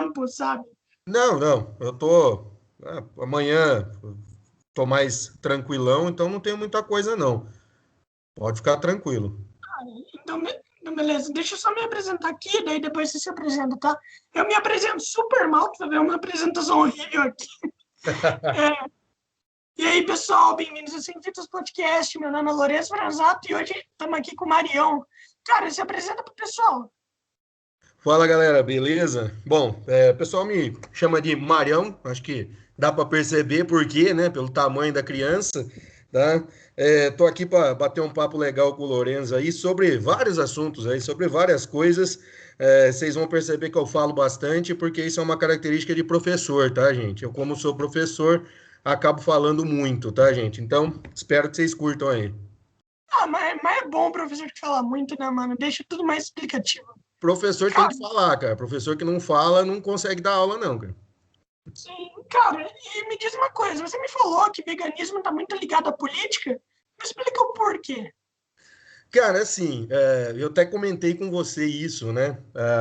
tempo, sabe? Não, não, eu tô. Amanhã tô mais tranquilão, então não tenho muita coisa, não. Pode ficar tranquilo. Então, beleza. Deixa eu só me apresentar aqui, daí depois você se apresenta, tá? Eu me apresento super mal, tu vai ver uma apresentação horrível aqui. E aí, pessoal, bem-vindos ao Sem Fitas Podcast. Meu nome é Lourenço Franzato e hoje estamos aqui com o Marião. Cara, se apresenta pro pessoal. Fala galera, beleza? Bom, o pessoal me chama de Marião, acho que dá para perceber por quê, né? Pelo tamanho da criança, tá? Tô aqui para bater um papo legal com o Lourenço aí sobre vários assuntos aí, sobre várias coisas. Vocês vão perceber que eu falo bastante, porque isso é uma característica de professor, tá, gente? Eu, como sou professor, acabo falando muito, tá, gente? Então, espero que vocês curtam aí. Mas é bom o professor que fala muito, né, mano? Deixa tudo mais explicativo. Professor tem Cara, que falar, cara. Professor que não fala não consegue dar aula, não, cara. sim, cara, e me diz uma coisa, você me falou que veganismo está muito ligado à política, me explica o porquê. Cara, assim, eu até comentei com você isso, né?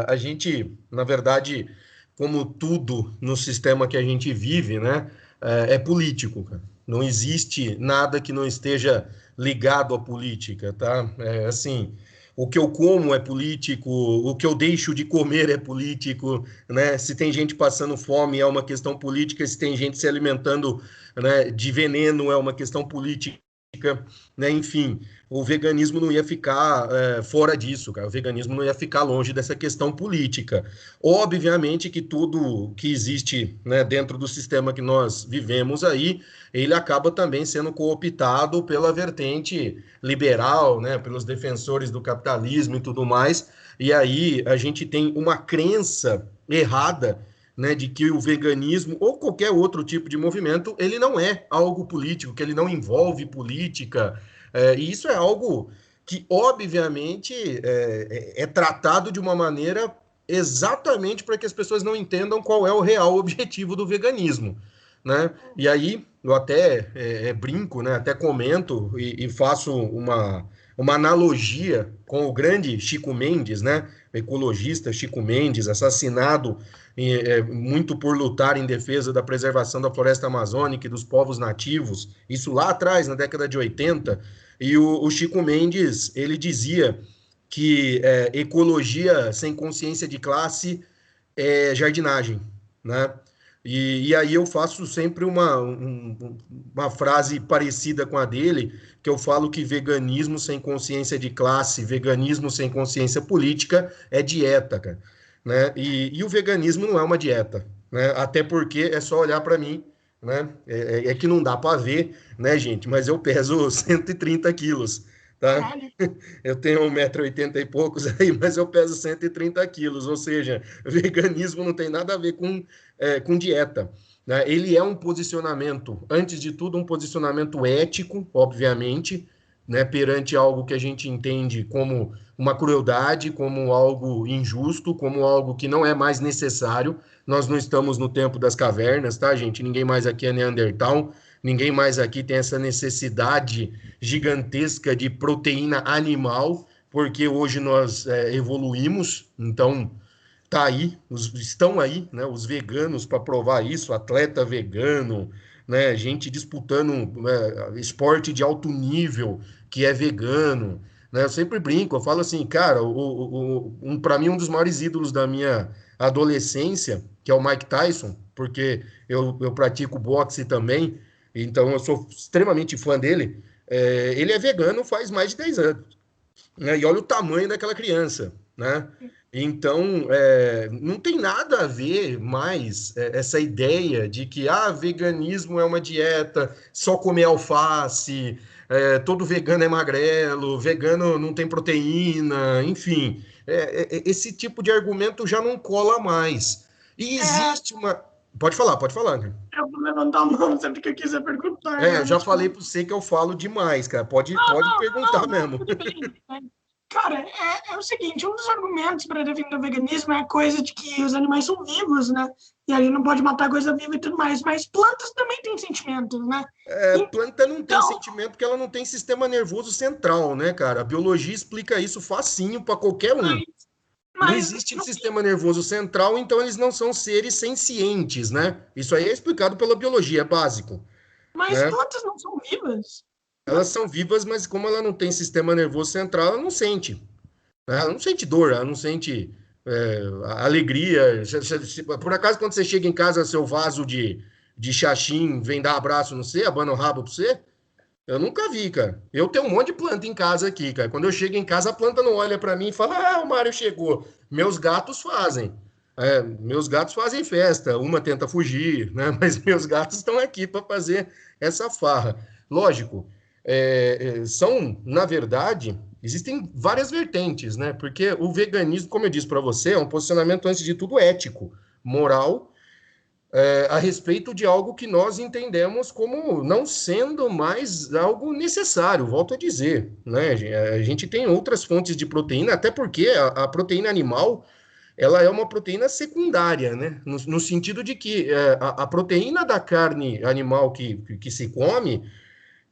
A gente, na verdade, como tudo no sistema que a gente vive, né? É político, cara. Não existe nada que não esteja ligado à política, tá? Assim, o que eu como é político, o que eu deixo de comer é político, né? Se tem gente passando fome é uma questão política, se tem gente se alimentando, né, de veneno é uma questão política, né? Enfim, o veganismo não ia ficar fora disso, cara. O veganismo não ia ficar longe dessa questão política. Obviamente que tudo que existe, né, dentro do sistema que nós vivemos aí, ele acaba também sendo cooptado pela vertente liberal, né, pelos defensores do capitalismo e tudo mais. E aí a gente tem uma crença errada, né, de que o veganismo ou qualquer outro tipo de movimento, ele não é algo político, que ele não envolve política, e isso é algo que, obviamente, é tratado de uma maneira exatamente para que as pessoas não entendam qual é o real objetivo do veganismo, né? E aí eu até brinco, né? Até comento e faço uma analogia com o grande Chico Mendes, né? O ecologista Chico Mendes, assassinado muito por lutar em defesa da preservação da floresta amazônica e dos povos nativos, isso lá atrás, na década de 80, e o Chico Mendes, ele dizia que ecologia sem consciência de classe é jardinagem, né? E aí eu faço sempre uma frase parecida com a dele, que eu falo que veganismo sem consciência de classe, veganismo sem consciência política é dieta, cara, né? E o veganismo não é uma dieta, né? Até porque é só olhar para mim, né? É que não dá para ver, né, gente? Mas eu peso 130 quilos, tá? Caralho. Eu tenho 1,80 m e poucos aí, mas eu peso 130 quilos, ou seja, veganismo não tem nada a ver com dieta, né? Ele é um posicionamento, antes de tudo, um posicionamento ético, obviamente, né? Perante algo que a gente entende como uma crueldade, como algo injusto, como algo que não é mais necessário. Nós não estamos no tempo das cavernas, tá, gente? Ninguém mais aqui é Neandertal, ninguém mais aqui tem essa necessidade gigantesca de proteína animal, porque hoje nós evoluímos, então tá aí, estão aí, né, os veganos para provar isso, atleta vegano, né, gente disputando esporte de alto nível que é vegano, né, eu sempre brinco, eu falo assim, cara, para mim um dos maiores ídolos da minha adolescência, que é o Mike Tyson, porque eu pratico boxe também, então eu sou extremamente fã dele, ele é vegano faz mais de 10 anos, né? E olha o tamanho daquela criança, né? Então, não tem nada a ver mais essa ideia de que veganismo é uma dieta, só comer alface, todo vegano é magrelo, vegano não tem proteína, enfim, esse tipo de argumento já não cola mais. E É, existe uma. Pode falar, cara. eu vou levantar a mão sempre que eu quiser perguntar, Eu mano. já Tipo, falei para você que eu falo demais, cara. Pode não, perguntar não, mesmo. tudo bem. Né? Cara, é o seguinte, um dos argumentos para defender o veganismo é a coisa de que os animais são vivos, né? E aí não pode matar coisa viva e tudo mais, mas plantas também têm sentimentos, né? Planta não tem Então, sentimento porque ela não tem sistema nervoso central, né, cara? A biologia explica isso facinho para qualquer um. Não Mas existe no sistema nervoso central, então eles não são seres sencientes, né? Isso aí é explicado pela biologia, é básico, Mas né? plantas não são vivas. Elas são vivas, mas como ela não tem sistema nervoso central, ela não sente, né? Ela não sente dor, ela não sente alegria. Por acaso, quando você chega em casa, seu vaso de xaxim vem dar abraço no você, abana o rabo pra você? Eu nunca vi, cara. Eu tenho um monte de planta em casa aqui, cara. Quando eu chego em casa, a planta não olha para mim e fala: Ah, o Mário chegou. Meus gatos fazem. Meus gatos fazem festa. Uma tenta fugir, né? Mas meus gatos estão aqui para fazer essa farra. Lógico, são, na verdade, existem várias vertentes, né? Porque o veganismo, como eu disse para você, é um posicionamento, antes de tudo, ético, moral a respeito de algo que nós entendemos como não sendo mais algo necessário, volto a dizer, né? A gente tem outras fontes de proteína, até porque a proteína animal ela é uma proteína secundária, né? No sentido de que a proteína da carne animal que se come,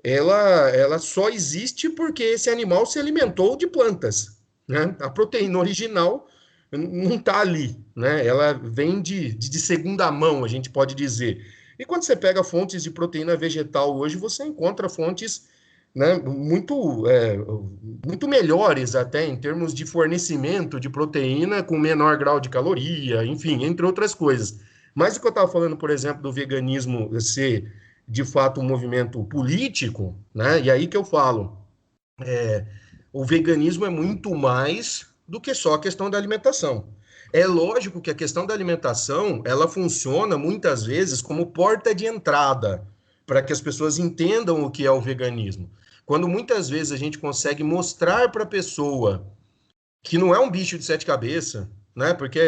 ela só existe porque esse animal se alimentou de plantas, né? A proteína original não está ali, né? Ela vem de segunda mão, a gente pode dizer. E quando você pega fontes de proteína vegetal hoje, você encontra fontes, né, muito melhores até em termos de fornecimento de proteína com menor grau de caloria, enfim, entre outras coisas. Mas o que eu estava falando, por exemplo, do veganismo ser de fato um movimento político, né? E aí que eu falo, o veganismo é muito mais do que só a questão da alimentação. É lógico que a questão da alimentação, ela funciona muitas vezes como porta de entrada para que as pessoas entendam o que é o veganismo. Quando muitas vezes a gente consegue mostrar para a pessoa que não é um bicho de sete cabeças, né? Porque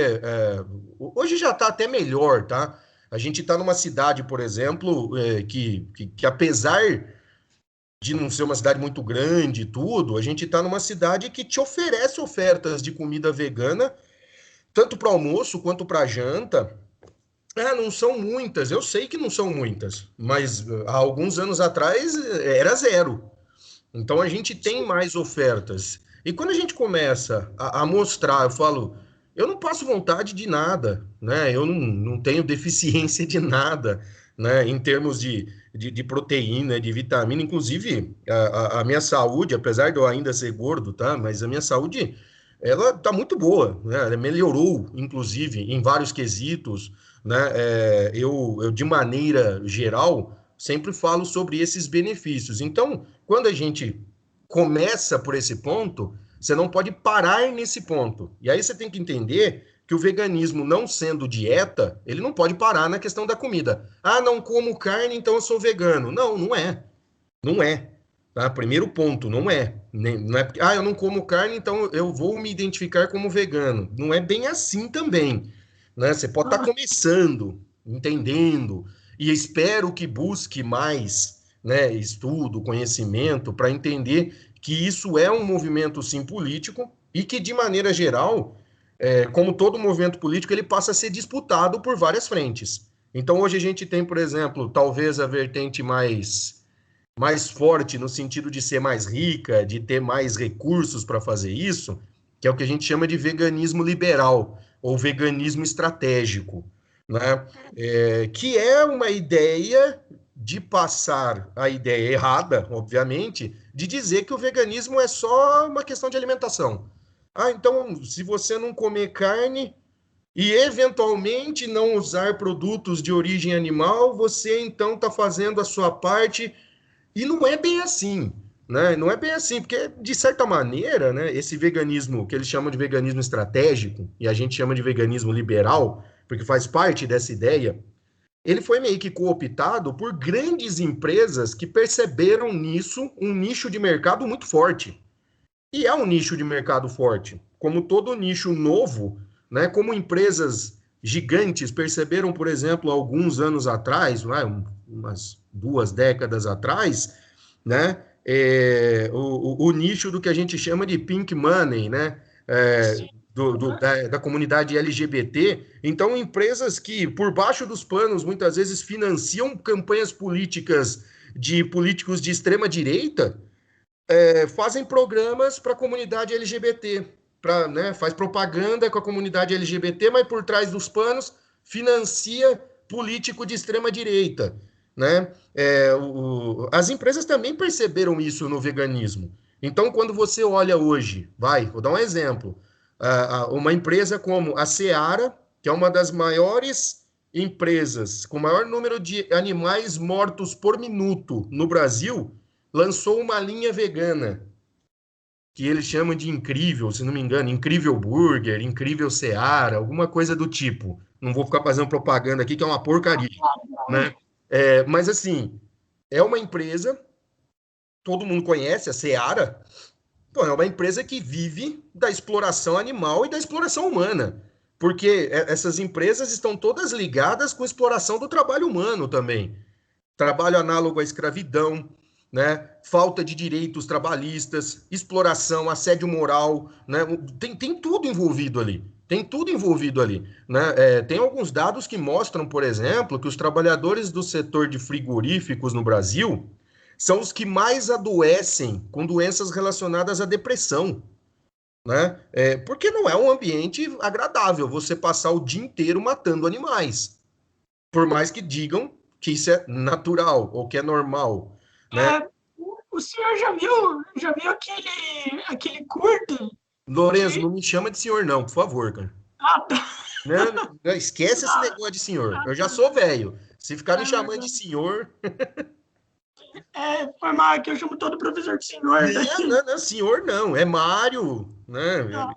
hoje já está até melhor, tá? A gente está numa cidade, por exemplo, que apesar de não ser uma cidade muito grande e tudo, a gente está numa cidade que te oferece ofertas de comida vegana, tanto para almoço quanto para janta. Não são muitas, eu sei que não são muitas, mas há alguns anos atrás era zero. Então a gente tem mais ofertas. E quando a gente começa a mostrar, eu falo, eu não passo vontade de nada, né? Eu não tenho deficiência de nada, né? Em termos de proteína, de vitamina. Inclusive, a minha saúde, apesar de eu ainda ser gordo, tá? Mas a minha saúde, ela tá muito boa, né? Ela melhorou, inclusive, em vários quesitos, né? Eu, de maneira geral, sempre falo sobre esses benefícios. Então, quando a gente começa por esse ponto, você não pode parar nesse ponto. E aí você tem que entender que o veganismo, não sendo dieta, ele não pode parar na questão da comida. Ah, não como carne, então eu sou vegano. Não, não é. Não é. Tá? Primeiro ponto, não é. Não é porque, eu não como carne, então eu vou me identificar como vegano. Não é bem assim também. Né? Você pode estar Ah, começando, entendendo, e espero que busque mais, né, estudo, conhecimento, para entender que isso é um movimento, sim, político, e que, de maneira geral, como todo movimento político, ele passa a ser disputado por várias frentes. Então, hoje a gente tem, por exemplo, talvez a vertente mais forte no sentido de ser mais rica, de ter mais recursos para fazer isso, que é o que a gente chama de veganismo liberal ou veganismo estratégico, né? Que é uma ideia de passar a ideia errada, obviamente, de dizer que o veganismo é só uma questão de alimentação. Então, se você não comer carne e eventualmente não usar produtos de origem animal, você então está fazendo a sua parte e não é bem assim, né? Não é bem assim, porque, de certa maneira, né, esse veganismo, que eles chamam de veganismo estratégico, e a gente chama de veganismo liberal, porque faz parte dessa ideia, ele foi meio que cooptado por grandes empresas que perceberam nisso um nicho de mercado muito forte. E é um nicho de mercado forte. Como todo nicho novo, né, como empresas gigantes perceberam, por exemplo, alguns anos atrás, umas 2 décadas atrás, né, o nicho do que a gente chama de pink money, né, sim. da comunidade LGBT. Então, empresas que, por baixo dos panos, muitas vezes financiam campanhas políticas de políticos de extrema direita, fazem programas para a comunidade LGBT. né, faz propaganda com a comunidade LGBT, mas por trás dos panos financia político de extrema direita, né? As empresas também perceberam isso no veganismo. Então, quando você olha hoje, vou dar um exemplo, uma empresa como a Seara, que é uma das maiores empresas com maior número de animais mortos por minuto no Brasil, lançou uma linha vegana que eles chamam de Incrível, se não me engano, Incrível Burger, Incrível Seara, alguma coisa do tipo. Não vou ficar fazendo propaganda aqui, que é uma porcaria, né? Mas assim, é uma empresa, todo mundo conhece, a Seara, pô, é uma empresa que vive da exploração animal e da exploração humana. Porque essas empresas estão todas ligadas com a exploração do trabalho humano também. Trabalho análogo à escravidão, né? Falta de direitos trabalhistas, exploração, assédio moral, né? Tem tudo envolvido ali. Tem tudo envolvido ali, né? Tem alguns dados que mostram, por exemplo, que os trabalhadores do setor de frigoríficos no Brasil são os que mais adoecem com doenças relacionadas à depressão, né? Porque não é um ambiente agradável você passar o dia inteiro matando animais, por mais que digam que isso é natural ou que é normal, né? É, o senhor já viu aquele curto Lourenço, de. não me chama de senhor, não, por favor, cara. Ah, tá. Não, não, esquece esse Ah, negócio de senhor. ah, Eu já tá. sou velho. Se ficar me É chamando de verdade. senhor. Foi mal que eu chamo todo professor de senhor Não, daí. não, não, senhor não. É Mário, né? Ah, ah,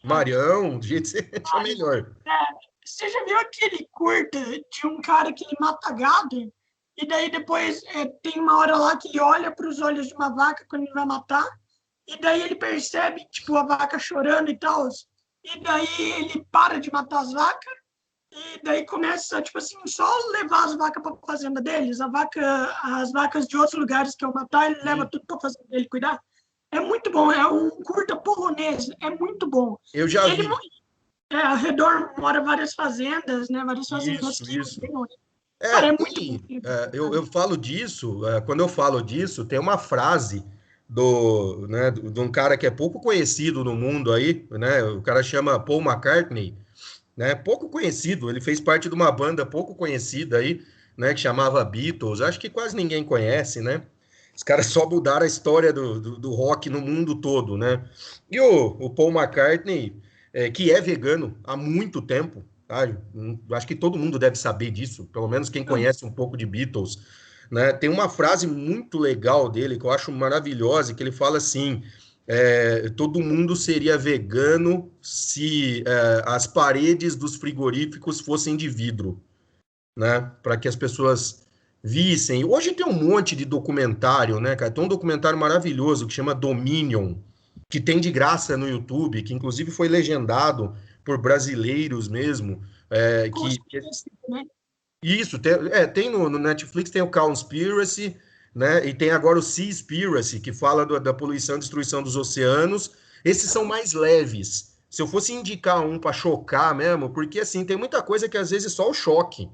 Marião, do jeito que você acha Mário. melhor. É, você já viu aquele curta de um cara que ele mata gado? E daí depois tem uma hora lá que ele olha para os olhos de uma vaca quando ele vai matar. E daí ele percebe, tipo, a vaca chorando e tal. E daí ele para de matar as vacas. E daí começa, tipo assim, só levar as vacas para a fazenda deles. As vacas de outros lugares que eu matar, ele leva Sim. tudo para a fazenda dele cuidar. É muito bom, é um curta polonês, é muito bom. Eu já E ele, vi. ao redor mora várias fazendas, né? Vários fazendeiros Isso, que isso. odeiam ele. Cara, é muito bom. Eu falo disso, quando eu falo disso, tem uma frase de um cara que é pouco conhecido no mundo aí, né? O cara chama Paul McCartney, né? Pouco conhecido, ele fez parte de uma banda pouco conhecida aí, né? Que chamava Beatles. Acho que quase ninguém conhece, né? Os caras só mudaram a história do rock no mundo todo, né? E o Paul McCartney, que é vegano há muito tempo, tá? Acho que todo mundo deve saber disso, pelo menos quem conhece um pouco de Beatles, né? Tem uma frase muito legal dele que eu acho maravilhosa, que ele fala assim: todo mundo seria vegano se as paredes dos frigoríficos fossem de vidro, né? Para que as pessoas vissem. Hoje tem um monte de documentário, né, cara? Tem um documentário maravilhoso que chama Dominion, que tem de graça no YouTube, que inclusive foi legendado por brasileiros mesmo. Né? Isso, tem no Netflix, tem o Cowspiracy, né? E tem agora o Seaspiracy, que fala da poluição e destruição dos oceanos. Esses são mais leves. Se eu fosse indicar um para chocar mesmo, porque assim, tem muita coisa que às vezes só o choque.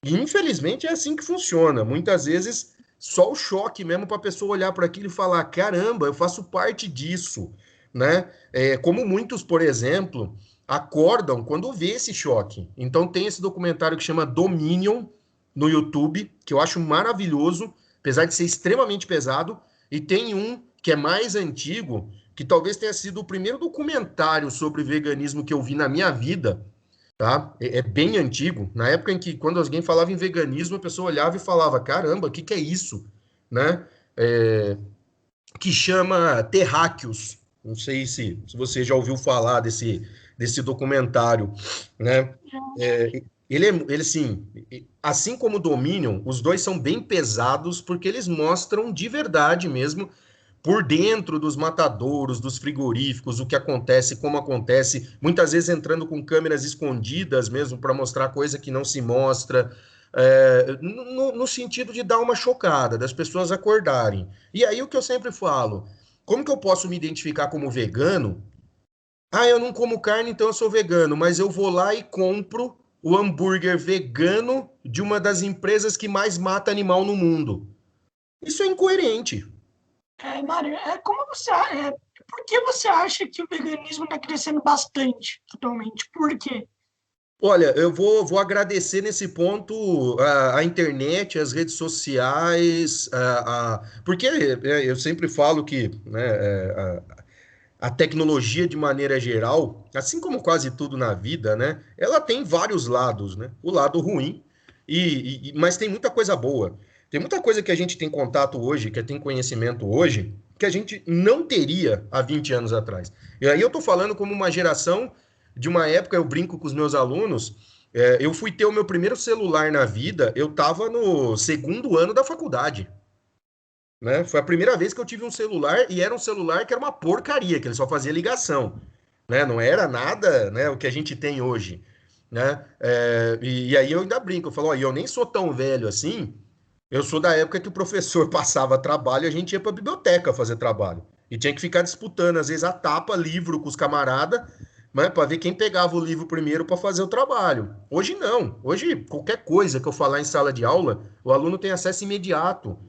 E infelizmente é assim que funciona. Muitas vezes só o choque mesmo para a pessoa olhar para aquilo e falar: caramba, eu faço parte disso, né? Como muitos, por exemplo, acordam quando vê esse choque. Então tem esse documentário que chama Dominion no YouTube, que eu acho maravilhoso, apesar de ser extremamente pesado, e tem um que é mais antigo, que talvez tenha sido o primeiro documentário sobre veganismo que eu vi na minha vida, tá? É bem antigo. Na época em que, quando alguém falava em veganismo, a pessoa olhava e falava: caramba, o que que é isso? Né? É, que chama Terráqueos. Não sei se você já ouviu falar desse documentário, né? Ele assim como o Dominion, os dois são bem pesados porque eles mostram de verdade mesmo por dentro dos matadouros, dos frigoríficos, o que acontece, como acontece, muitas vezes entrando com câmeras escondidas mesmo para mostrar coisa que não se mostra, no sentido de dar uma chocada, das pessoas acordarem. E aí o que eu sempre falo, como que eu posso me identificar como vegano? Ah, eu não como carne, então eu sou vegano, mas eu vou lá e compro o hambúrguer vegano de uma das empresas que mais mata animal no mundo. Isso é incoerente. Mário, como você. por que você acha que o veganismo está crescendo bastante atualmente? Por quê? Olha, eu vou agradecer nesse ponto a internet, as redes sociais, porque eu sempre falo que, né, a tecnologia de maneira geral, assim como quase tudo na vida, né, ela tem vários lados, né? O lado ruim, mas tem muita coisa boa. Tem muita coisa que a gente tem contato hoje, que tem conhecimento hoje, que a gente não teria há 20 anos atrás. E aí eu estou falando como uma geração de uma época, eu brinco com os meus alunos, eu fui ter o meu primeiro celular na vida, eu estava no segundo ano da faculdade. Né? Foi a primeira vez que eu tive um celular e era um celular que era uma porcaria, que ele só fazia ligação, né? Não era nada, né, o que a gente tem hoje, né? E aí eu ainda brinco, eu falo, ó, eu nem sou tão velho assim, eu sou da época que o professor passava trabalho e a gente ia para a biblioteca fazer trabalho. E tinha que ficar disputando, às vezes, a tapa, livro com os camaradas, né, para ver quem pegava o livro primeiro para fazer o trabalho. Hoje não. Hoje, qualquer coisa que eu falar em sala de aula, o aluno tem acesso imediato.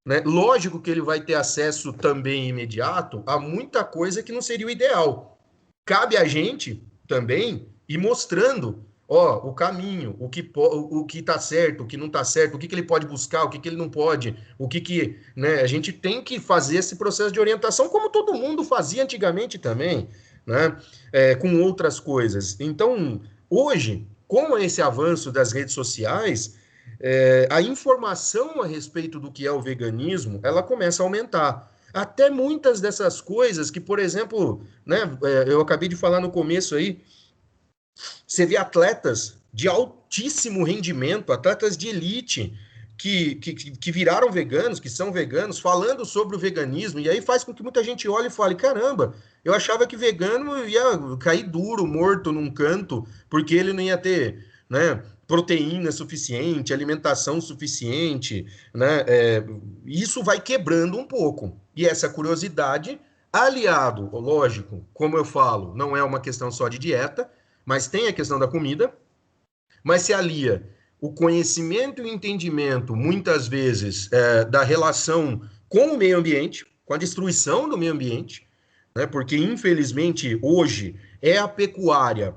Né? Lógico que ele vai ter acesso também imediato a muita coisa que não seria o ideal. Cabe a gente também ir mostrando, ó, o caminho, o que está certo, o que não está certo, o que ele pode buscar, o que ele não pode, né, a gente tem que fazer esse processo de orientação como todo mundo fazia antigamente também, né, com outras coisas. Então, hoje, com esse avanço das redes sociais, a informação a respeito do que é o veganismo, ela começa a aumentar. Até muitas dessas coisas que, por exemplo, né, eu acabei de falar no começo aí, você vê atletas de altíssimo rendimento, atletas de elite, que viraram veganos, que são veganos, falando sobre o veganismo, e aí faz com que muita gente olhe e fale, caramba, eu achava que vegano ia cair duro, morto num canto, porque ele não ia ter, né, proteína suficiente, alimentação suficiente, né? Isso vai quebrando um pouco. E essa curiosidade, aliado, lógico, como eu falo, não é uma questão só de dieta, mas tem a questão da comida, mas se alia o conhecimento e o entendimento, muitas vezes, da relação com o meio ambiente, com a destruição do meio ambiente, né? Porque, infelizmente, hoje é a pecuária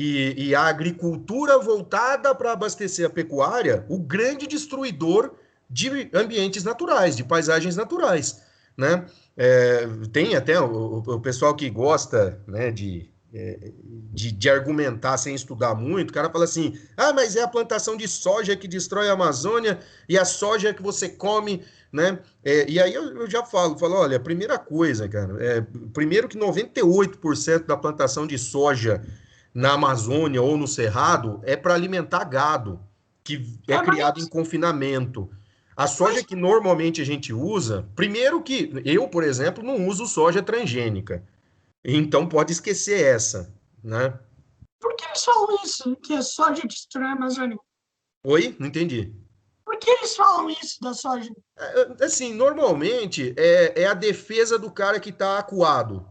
e a agricultura voltada para abastecer a pecuária o grande destruidor de ambientes naturais, de paisagens naturais, né? Tem até o pessoal que gosta, né, de argumentar sem estudar muito, o cara fala assim, mas é a plantação de soja que destrói a Amazônia e a soja que você come, né? E aí eu já falo, olha, a primeira coisa, cara, primeiro que 98% da plantação de soja na Amazônia ou no Cerrado é para alimentar gado, que é criado em confinamento. A soja que normalmente a gente usa, primeiro que eu, por exemplo, não uso soja transgênica. Então pode esquecer essa, né? Por que eles falam isso, que a soja destrói a Amazônia? Oi? Não entendi. Por que eles falam isso da soja? Assim, normalmente é a defesa do cara que está acuado,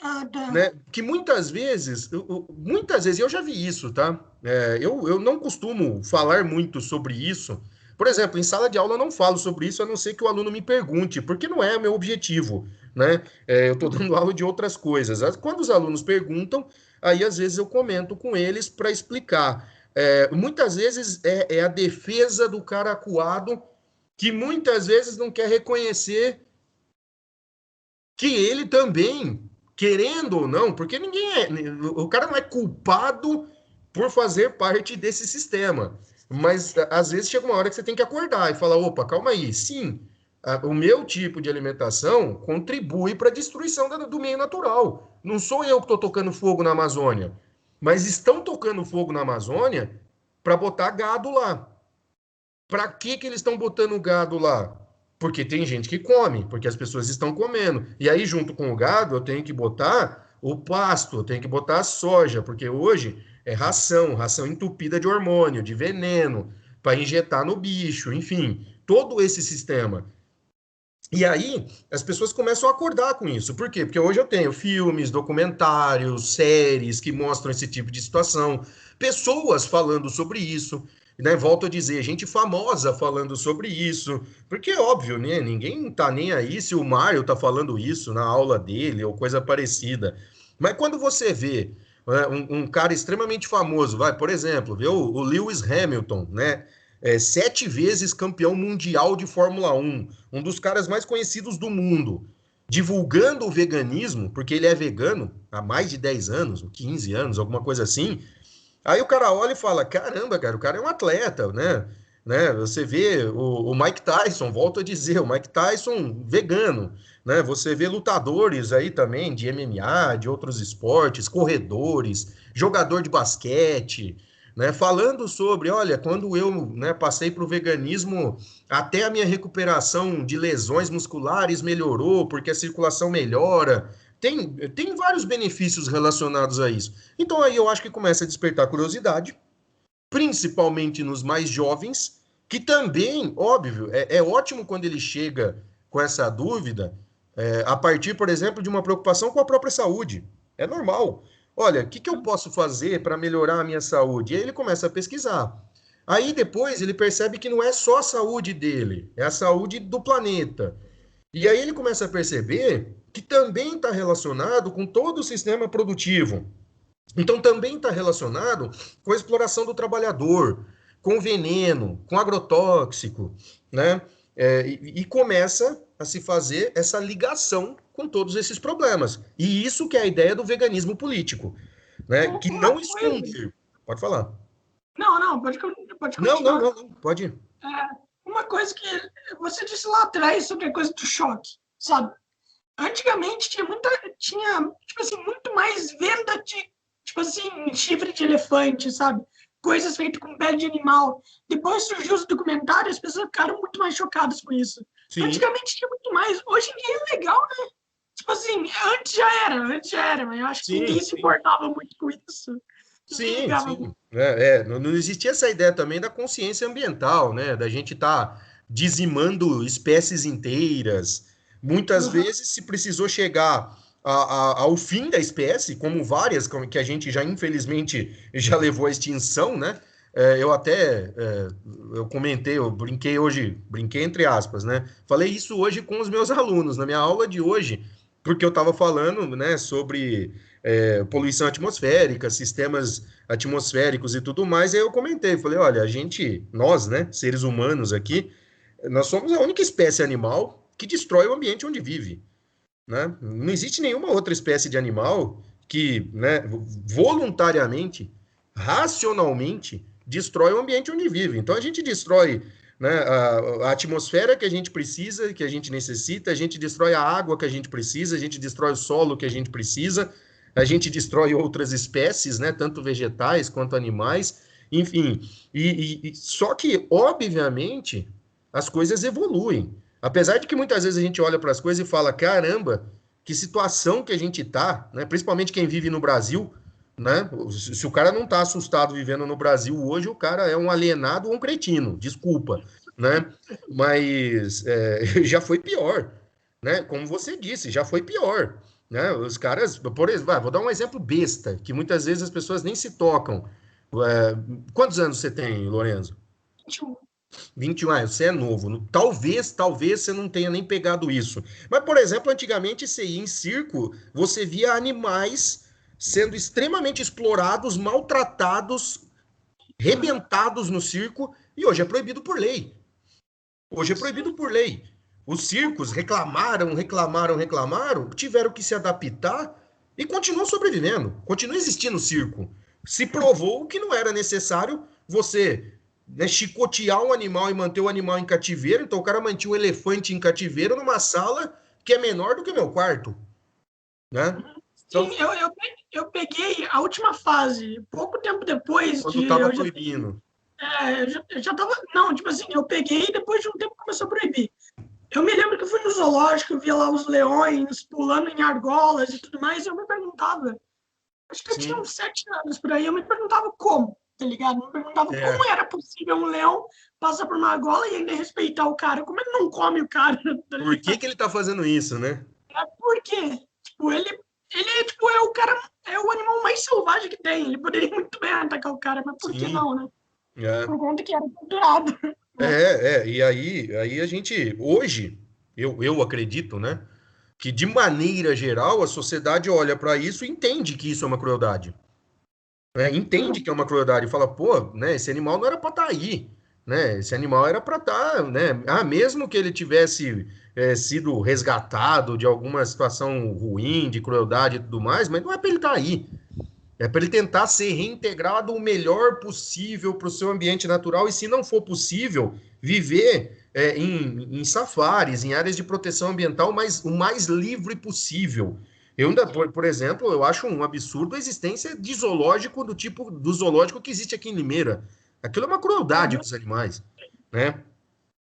Ah, tá. né? Que muitas vezes eu já vi isso, tá? Eu não costumo falar muito sobre isso. Por exemplo, em sala de aula eu não falo sobre isso, a não ser que o aluno me pergunte, porque não é o meu objetivo, né? Eu estou dando aula de outras coisas. Quando os alunos perguntam, aí às vezes eu comento com eles para explicar. Muitas vezes é a defesa do cara acuado que muitas vezes não quer reconhecer que ele também, querendo ou não, porque o cara não é culpado por fazer parte desse sistema, mas às vezes chega uma hora que você tem que acordar e falar, opa, calma aí, sim, o meu tipo de alimentação contribui para a destruição do meio natural. Não sou eu que estou tocando fogo na Amazônia, mas estão tocando fogo na Amazônia para botar gado lá. Para que eles estão botando gado lá? Porque tem gente que come, porque as pessoas estão comendo. E aí, junto com o gado, eu tenho que botar o pasto, eu tenho que botar a soja, porque hoje é ração entupida de hormônio, de veneno, para injetar no bicho, enfim, todo esse sistema. E aí, as pessoas começam a acordar com isso. Por quê? Porque hoje eu tenho filmes, documentários, séries que mostram esse tipo de situação, pessoas falando sobre isso. né, volto a dizer, gente famosa falando sobre isso, porque é óbvio, né, ninguém tá nem aí se o Mário tá falando isso na aula dele ou coisa parecida. Mas quando você vê um cara extremamente famoso, vai, por exemplo, vê o Lewis Hamilton, né? 7 vezes campeão mundial de Fórmula 1, um dos caras mais conhecidos do mundo, divulgando o veganismo, porque ele é vegano há mais de 10 anos, 15 anos, alguma coisa assim. Aí o cara olha e fala: caramba, cara, o cara é um atleta, né? Você vê o Mike Tyson, volto a dizer, o Mike Tyson vegano, né? Você vê lutadores aí também de MMA, de outros esportes, corredores, jogador de basquete, né? Falando sobre, olha, quando eu, né, passei para o veganismo, até a minha recuperação de lesões musculares melhorou, porque a circulação melhora. Tem vários benefícios relacionados a isso. Então aí eu acho que começa a despertar curiosidade, principalmente nos mais jovens, que também, óbvio, é ótimo quando ele chega com essa dúvida, a partir, por exemplo, de uma preocupação com a própria saúde. É normal. Olha, o que, que eu posso fazer para melhorar a minha saúde? E aí ele começa a pesquisar. Aí depois ele percebe que não é só a saúde dele, é a saúde do planeta. E aí ele começa a perceber que também está relacionado com todo o sistema produtivo. Então também está relacionado com a exploração do trabalhador, com veneno, com agrotóxico, né? E começa a se fazer essa ligação com todos esses problemas. E isso que é a ideia do veganismo político, né? Que Uma não coisa. esconder. Pode falar. Não, não, pode Não, não, continuar. não, não. Pode ir. É, uma coisa que você disse lá atrás sobre a coisa do choque, sabe? Antigamente tinha, tipo assim, muito mais venda de, tipo assim, chifre de elefante, sabe? Coisas feitas com pele de animal. Depois surgiu os documentários, as pessoas ficaram muito mais chocadas com isso. Sim, Antigamente tinha muito mais. Hoje em dia é legal, né? Tipo assim, antes já era, mas eu acho que sim, ninguém se sim. importava muito com isso. Ninguém Sim, ligava muito. sim. Não existia essa ideia também da consciência ambiental, né? Da gente estar dizimando espécies inteiras. Muitas Uhum. vezes se precisou chegar ao fim da espécie, como várias que a gente já infelizmente já levou à extinção, né? Eu comentei, eu brinquei hoje, brinquei entre aspas, né? Falei isso hoje com os meus alunos na minha aula de hoje, porque eu estava falando, né, sobre poluição atmosférica, sistemas atmosféricos e tudo mais. E aí eu comentei, falei, olha, nós, né, seres humanos aqui, nós somos a única espécie animal que destrói o ambiente onde vive, né? Não existe nenhuma outra espécie de animal que, né, voluntariamente, racionalmente, destrói o ambiente onde vive. Então a gente destrói, né, a atmosfera que a gente precisa, que a gente necessita, a gente destrói a água que a gente precisa, a gente destrói o solo que a gente precisa, a gente destrói outras espécies, né, tanto vegetais quanto animais, enfim. Só que, obviamente, as coisas evoluem. Apesar de que muitas vezes a gente olha para as coisas e fala, caramba, que situação que a gente tá, né? Principalmente quem vive no Brasil, né? Se o cara não tá assustado vivendo no Brasil hoje, o cara é um alienado ou um cretino, desculpa, né? Mas já foi pior, né? Como você disse, já foi pior, né? Os caras, por exemplo, vou dar um exemplo besta, que muitas vezes as pessoas nem se tocam. É, quantos anos você tem, Lorenzo? 21 anos, você é novo. Talvez você não tenha nem pegado isso. Mas, por exemplo, antigamente você ia em circo, você via animais sendo extremamente explorados, maltratados, rebentados no circo, e hoje é proibido por lei. Hoje é proibido por lei. Os circos reclamaram, reclamaram, reclamaram, tiveram que se adaptar e continuam sobrevivendo. Continua existindo o circo. Se provou que não era necessário você, né, chicotear um animal e manter o animal em cativeiro. Então o cara mantinha um elefante em cativeiro numa sala que é menor do que o meu quarto, né? Então, Sim, eu peguei a última fase, pouco tempo depois quando de. estava Eu já, proibindo. eu já tava. Não, tipo assim, eu peguei e depois de um tempo começou a proibir. Eu me lembro que eu fui no zoológico, eu via lá os leões pulando em argolas e tudo mais, e eu me perguntava, acho que eu tinha Sim, uns 7 anos por aí, eu me perguntava como, tá ligado? Eu me perguntava como é. era possível um leão passar por uma argola e ainda respeitar o cara, como ele não come o cara, tá Por que ligado? que ele está fazendo isso, né? Por quê? Tipo, ele tipo, é o cara, é o animal mais selvagem que tem. Ele poderia muito bem atacar o cara, mas por que Sim. não, né? É, por conta que era torturado. Né? e aí a gente, hoje, eu acredito, né, que de maneira geral a sociedade olha para isso e entende que isso é uma crueldade. Né? Entende que é uma crueldade e fala, pô, né, esse animal não era para estar aí, né? Esse animal era para estar, né? Ah, mesmo que ele tivesse sido resgatado de alguma situação ruim, de crueldade e tudo mais, mas não é para ele estar aí. É para ele tentar ser reintegrado o melhor possível para o seu ambiente natural e, se não for possível, viver em safaris, em áreas de proteção ambiental o mais livre possível. Eu ainda, por exemplo, eu acho um absurdo a existência de zoológico do tipo do zoológico que existe aqui em Limeira. Aquilo é uma crueldade com os animais, né?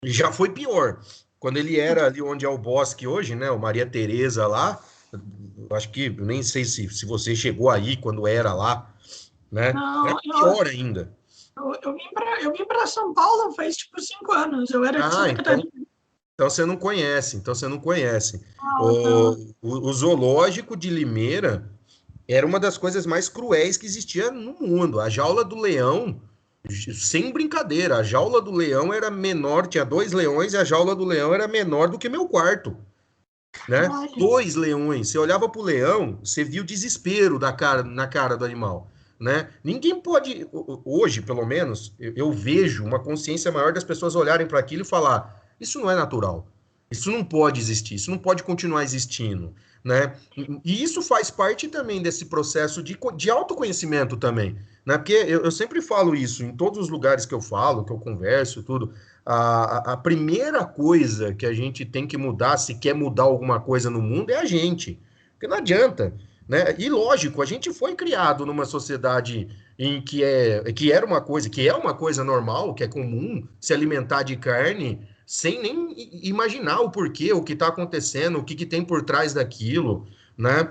E já foi pior. Quando ele era ali onde é o bosque hoje, né? O Maria Tereza lá, eu acho que eu nem sei se você chegou aí quando era lá, né? Era Não, pior ainda. eu vim para São Paulo faz tipo 5 anos. Eu era de Ah, Santa então, Catarina. então você não conhece, então você não conhece. Não, O, não. o zoológico de Limeira era uma das coisas mais cruéis que existia no mundo. A jaula do leão, sem brincadeira, a jaula do leão era menor, tinha dois leões e a jaula do leão era menor do que meu quarto. Né? Olha, Dois leões. Você olhava para o leão, você via o desespero na cara do animal. Né? Ninguém pode, hoje, pelo menos, eu vejo uma consciência maior das pessoas olharem para aquilo e falar: isso não é natural, isso não pode existir, isso não pode continuar existindo. Né? E isso faz parte também desse processo de autoconhecimento também. Né? Porque eu sempre falo isso em todos os lugares que eu falo, que eu converso, tudo. A primeira coisa que a gente tem que mudar, se quer mudar alguma coisa no mundo, é a gente. Porque não adianta, né? E lógico, a gente foi criado numa sociedade em que era uma coisa, que é uma coisa normal, que é comum se alimentar de carne sem nem imaginar o porquê, o que está acontecendo, o que, que tem por trás daquilo, né?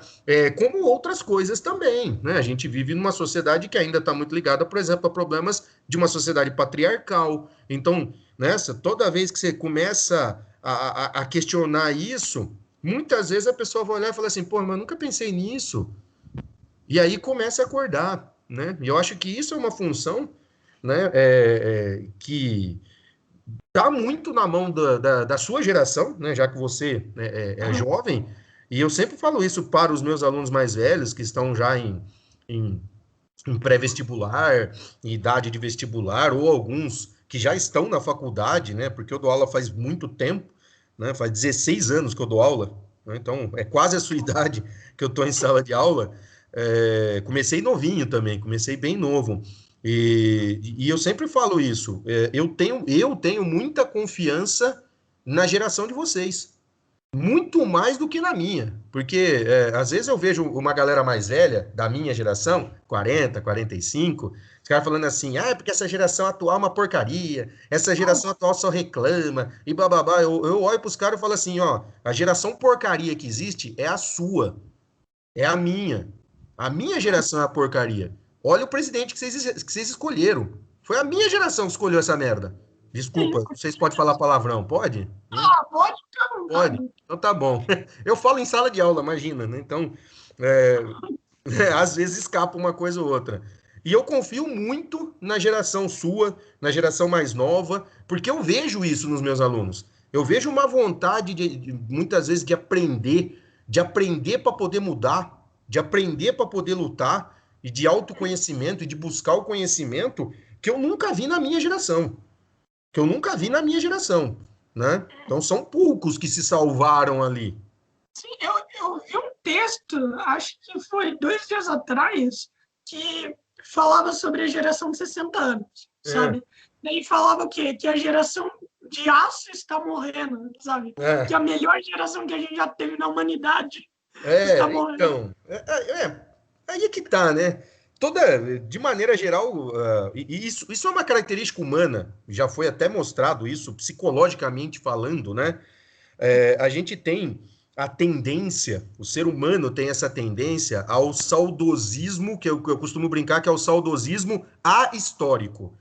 Como outras coisas também, né? A gente vive numa sociedade que ainda está muito ligada, por exemplo, a problemas de uma sociedade patriarcal. Então, nessa, toda vez que você começa a questionar isso, muitas vezes a pessoa vai olhar e falar assim, pô, mas eu nunca pensei nisso. E aí começa a acordar, né? E eu acho que isso é uma função, né, que está muito na mão da sua geração, né, já que você é jovem, e eu sempre falo isso para os meus alunos mais velhos, que estão já em em pré-vestibular, em idade de vestibular, ou alguns que já estão na faculdade, né? Porque eu dou aula faz muito tempo, né? Faz 16 anos que eu dou aula, né? Então é quase a sua idade que eu estou em sala de aula. Comecei novinho também, comecei bem novo. E eu sempre falo isso. Eu tenho muita confiança na geração de vocês. Muito mais do que na minha, porque às vezes eu vejo uma galera mais velha, da minha geração, 40, 45, os caras falando assim, ah, é porque essa geração atual é uma porcaria, essa geração atual só reclama, e bababá. Eu olho pros caras e falo assim, ó, a geração porcaria que existe é a sua, é a minha. A minha geração é a porcaria. Olha o presidente que vocês escolheram. Foi a minha geração que escolheu essa merda. sim, Desculpa, vocês podem falar palavrão, pode? pode ficar à Pode. vontade. Então tá bom. Eu falo em sala de aula, imagina, né? Então, é, às vezes escapa uma coisa ou outra. E eu confio muito na geração sua, na geração mais nova, porque eu vejo isso nos meus alunos. Eu vejo uma vontade muitas vezes de aprender para poder mudar, de aprender para poder lutar, e de autoconhecimento, e de buscar o conhecimento que eu nunca vi na minha geração que eu nunca vi na minha geração, né? Então são poucos que se salvaram ali. Sim, eu vi um texto, acho que foi 2 dias atrás, que falava sobre a geração de 60 anos, É, sabe? Daí falava o quê? Que a geração de aço está morrendo, sabe? Que é, a melhor geração que a gente já teve na humanidade está morrendo. então, aí é que tá, né? De maneira geral, e isso é uma característica humana, já foi até mostrado isso, psicologicamente falando, né? A gente tem a tendência, o ser humano tem essa tendência ao saudosismo, que eu costumo brincar que é o saudosismo ahistórico,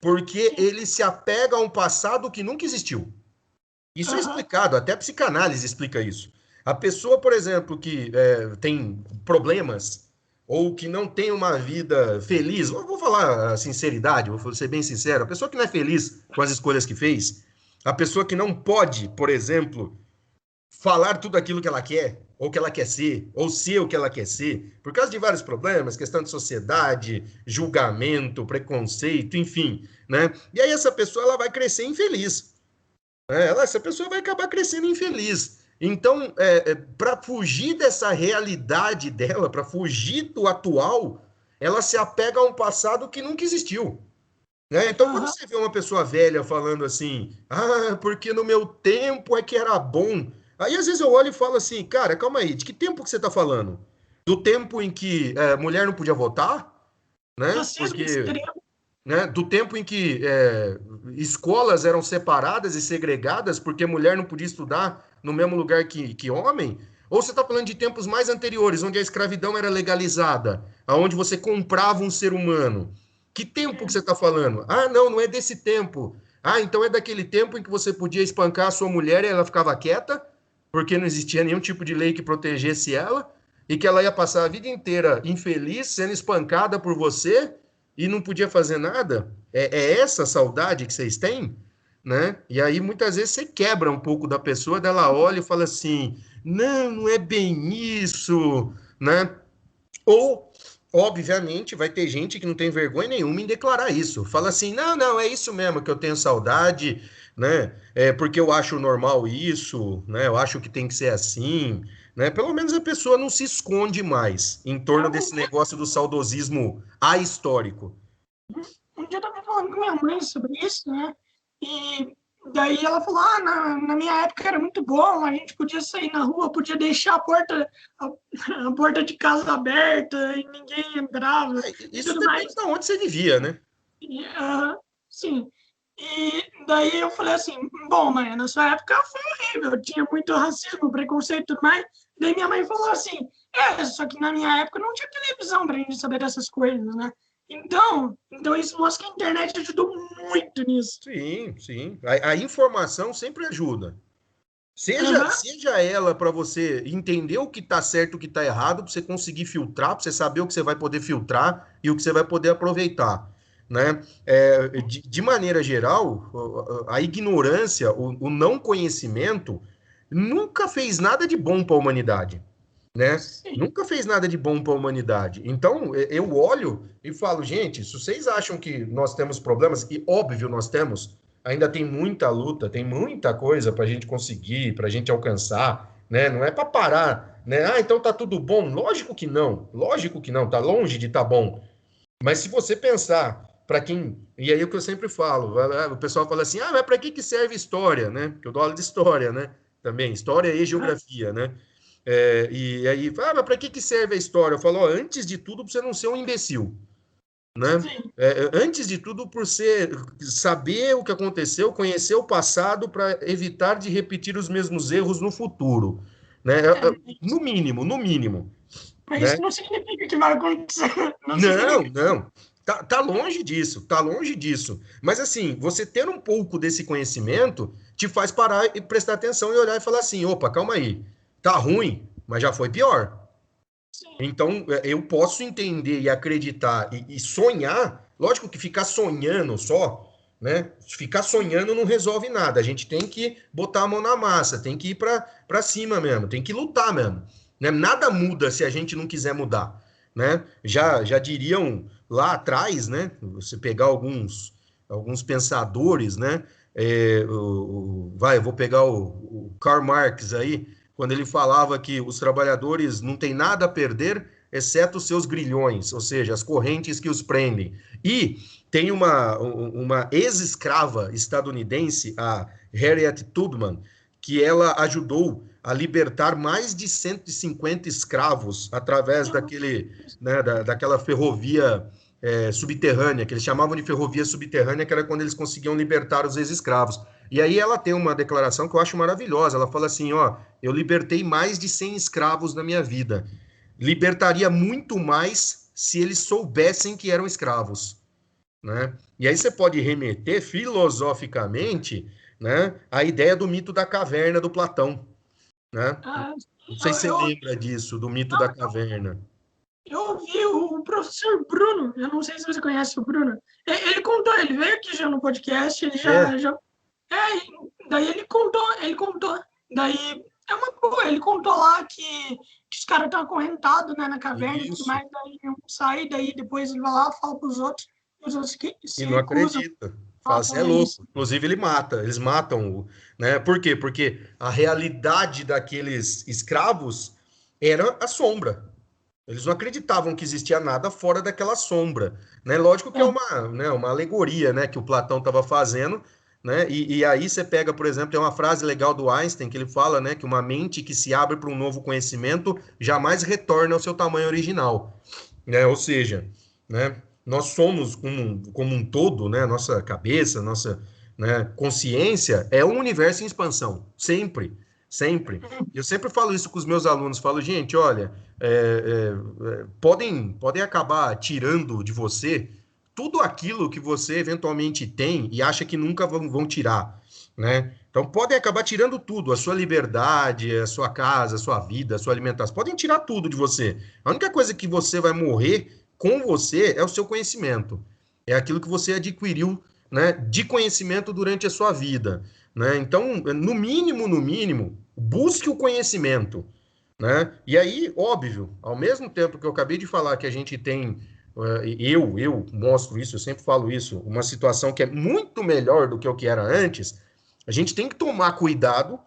porque Sim. ele se apega a um passado que nunca existiu. Isso é Aham. explicado, até a psicanálise explica isso. A pessoa, por exemplo, que tem problemas ou que não tem uma vida feliz, eu vou falar a sinceridade, vou ser bem sincero, a pessoa que não é feliz com as escolhas que fez, a pessoa que não pode, por exemplo, falar tudo aquilo que ela quer, ou que ela quer ser, ou ser o que ela quer ser, por causa de vários problemas, questão de sociedade, julgamento, preconceito, enfim, né? E aí essa pessoa ela vai crescer infeliz, né? Essa pessoa vai acabar crescendo infeliz. Então, para fugir dessa realidade dela, para fugir do atual, ela se apega a um passado que nunca existiu. Né? Então, quando Aham. você vê uma pessoa velha falando assim, porque no meu tempo é que era bom. Aí, às vezes, eu olho e falo assim, cara, calma aí, de que tempo que você está falando? Do tempo em que mulher não podia votar, né? Racismo Porque, extremo. né? Do tempo em que escolas eram separadas e segregadas porque mulher não podia estudar no mesmo lugar que homem? Ou você está falando de tempos mais anteriores, onde a escravidão era legalizada, aonde você comprava um ser humano? Que tempo que você está falando? Não, não é desse tempo. Então é daquele tempo em que você podia espancar a sua mulher e ela ficava quieta, porque não existia nenhum tipo de lei que protegesse ela, e que ela ia passar a vida inteira infeliz, sendo espancada por você, e não podia fazer nada? É essa saudade que vocês têm? Né? E aí muitas vezes você quebra um pouco da pessoa, dela olha e fala assim: não, não é bem isso, né? Ou, obviamente, vai ter gente que não tem vergonha nenhuma em declarar isso. Fala assim: não, não, é isso mesmo que eu tenho saudade, né? É porque eu acho normal isso, né? Eu acho que tem que ser assim, né? Pelo menos a pessoa não se esconde mais em torno Um desse dia, negócio do saudosismo ahistórico. um dia eu tava falando com minha mãe sobre isso, né? E daí ela falou: na minha época era muito bom, a gente podia sair na rua, podia deixar a porta de casa aberta e ninguém entrava e Isso tudo depende mais. de onde você vivia, né? Sim. E daí eu falei assim, bom, mãe, na sua época foi horrível, tinha muito racismo, preconceito e tudo mais. Daí minha mãe falou assim, só que na minha época não tinha televisão pra gente saber dessas coisas, né? Então isso mostra que a internet ajudou muito nisso. Sim, sim. A informação sempre ajuda. Seja, Aham, seja ela para você entender o que está certo e o que está errado, para você conseguir filtrar, para você saber o que você vai poder filtrar e o que você vai poder aproveitar. Né? De maneira geral, a ignorância, o não conhecimento, nunca fez nada de bom para a humanidade. Né? sim. Nunca fez nada de bom para a humanidade. Então, eu olho e falo, gente, se vocês acham que nós temos problemas, e óbvio nós temos, ainda tem muita luta, tem muita coisa para a gente conseguir, para a gente alcançar, né? Não é para parar, né? Então tá tudo bom. Lógico que não, tá longe de tá bom. Mas se você pensar para quem, e aí é o que eu sempre falo, o pessoal fala assim, mas para que serve história, né? Porque eu dou aula de história, né? Também, história e Aham, geografia, né? E aí, mas para que serve a história? Eu falo, ó, antes de tudo, para você não ser um imbecil, né? sim. Antes de tudo, por você saber o que aconteceu, conhecer o passado para evitar de repetir os mesmos erros no futuro, né? No mínimo, no mínimo, Mas né? isso não significa que vai acontecer. Não Não, significa. não. Tá longe disso, tá longe disso. Mas assim, você ter um pouco desse conhecimento te faz parar e prestar atenção e olhar e falar assim: opa, calma aí, tá ruim, mas já foi pior. Sim. Então, eu posso entender e acreditar e sonhar. Lógico que ficar sonhando só, né? Ficar sonhando não resolve nada. A gente tem que botar a mão na massa, tem que ir para cima mesmo, tem que lutar mesmo. Né? Nada muda se a gente não quiser mudar, né? Já diriam lá atrás, né? Você pegar alguns pensadores, né? Eu vou pegar o Karl Marx aí, quando ele falava que os trabalhadores não têm nada a perder, exceto os seus grilhões, ou seja, as correntes que os prendem. E tem uma ex-escrava estadunidense, a Harriet Tubman, que ela ajudou a libertar mais de 150 escravos através daquela ferrovia subterrânea, que eles chamavam de ferrovia subterrânea, que era quando eles conseguiam libertar os ex-escravos. E aí ela tem uma declaração que eu acho maravilhosa. Ela fala assim, ó, eu libertei mais de 100 escravos na minha vida. Libertaria muito mais se eles soubessem que eram escravos, né? E aí você pode remeter filosoficamente, né, à ideia do mito da caverna do Platão, né? Ah, Não sei eu, se você eu, lembra disso, do mito da caverna. eu ouvi o professor Bruno, eu não sei se você conhece o Bruno, ele contou, ele veio aqui já no podcast, ele É, daí daí é uma boa, ele contou lá que os caras estão acorrentados, né, na caverna e tudo isso. mais, daí um sai, daí depois ele vai lá, fala pros outros, e os outros que E se não recusam acredita. a Fala, você é fazer isso. louco. Inclusive, ele mata, eles matam, né? Por quê? Porque a realidade daqueles escravos era a sombra. Eles não acreditavam que existia nada fora daquela sombra, né? Lógico que é É, uma, né, uma alegoria, né, que o Platão estava fazendo, né? E aí você pega, por exemplo, tem uma frase legal do Einstein que ele fala, né, que uma mente que se abre para um novo conhecimento jamais retorna ao seu tamanho original, né? Ou seja, né, nós somos como um todo, né? Nossa cabeça, nossa, né, consciência é um universo em expansão, sempre, sempre. Eu sempre falo isso com os meus alunos, falo, gente, olha, podem acabar tirando de você tudo aquilo que você eventualmente tem e acha que nunca vão tirar, né? Então podem acabar tirando tudo, a sua liberdade, a sua casa, a sua vida, a sua alimentação, podem tirar tudo de você. A única coisa que você vai morrer com você é o seu conhecimento. É aquilo que você adquiriu, né, de conhecimento durante a sua vida, né? Então, no mínimo, busque o conhecimento, né? E aí, óbvio, ao mesmo tempo que eu acabei de falar que a gente tem, eu mostro isso, eu sempre falo isso, uma situação que é muito melhor do que o que era antes, a gente tem que tomar cuidado,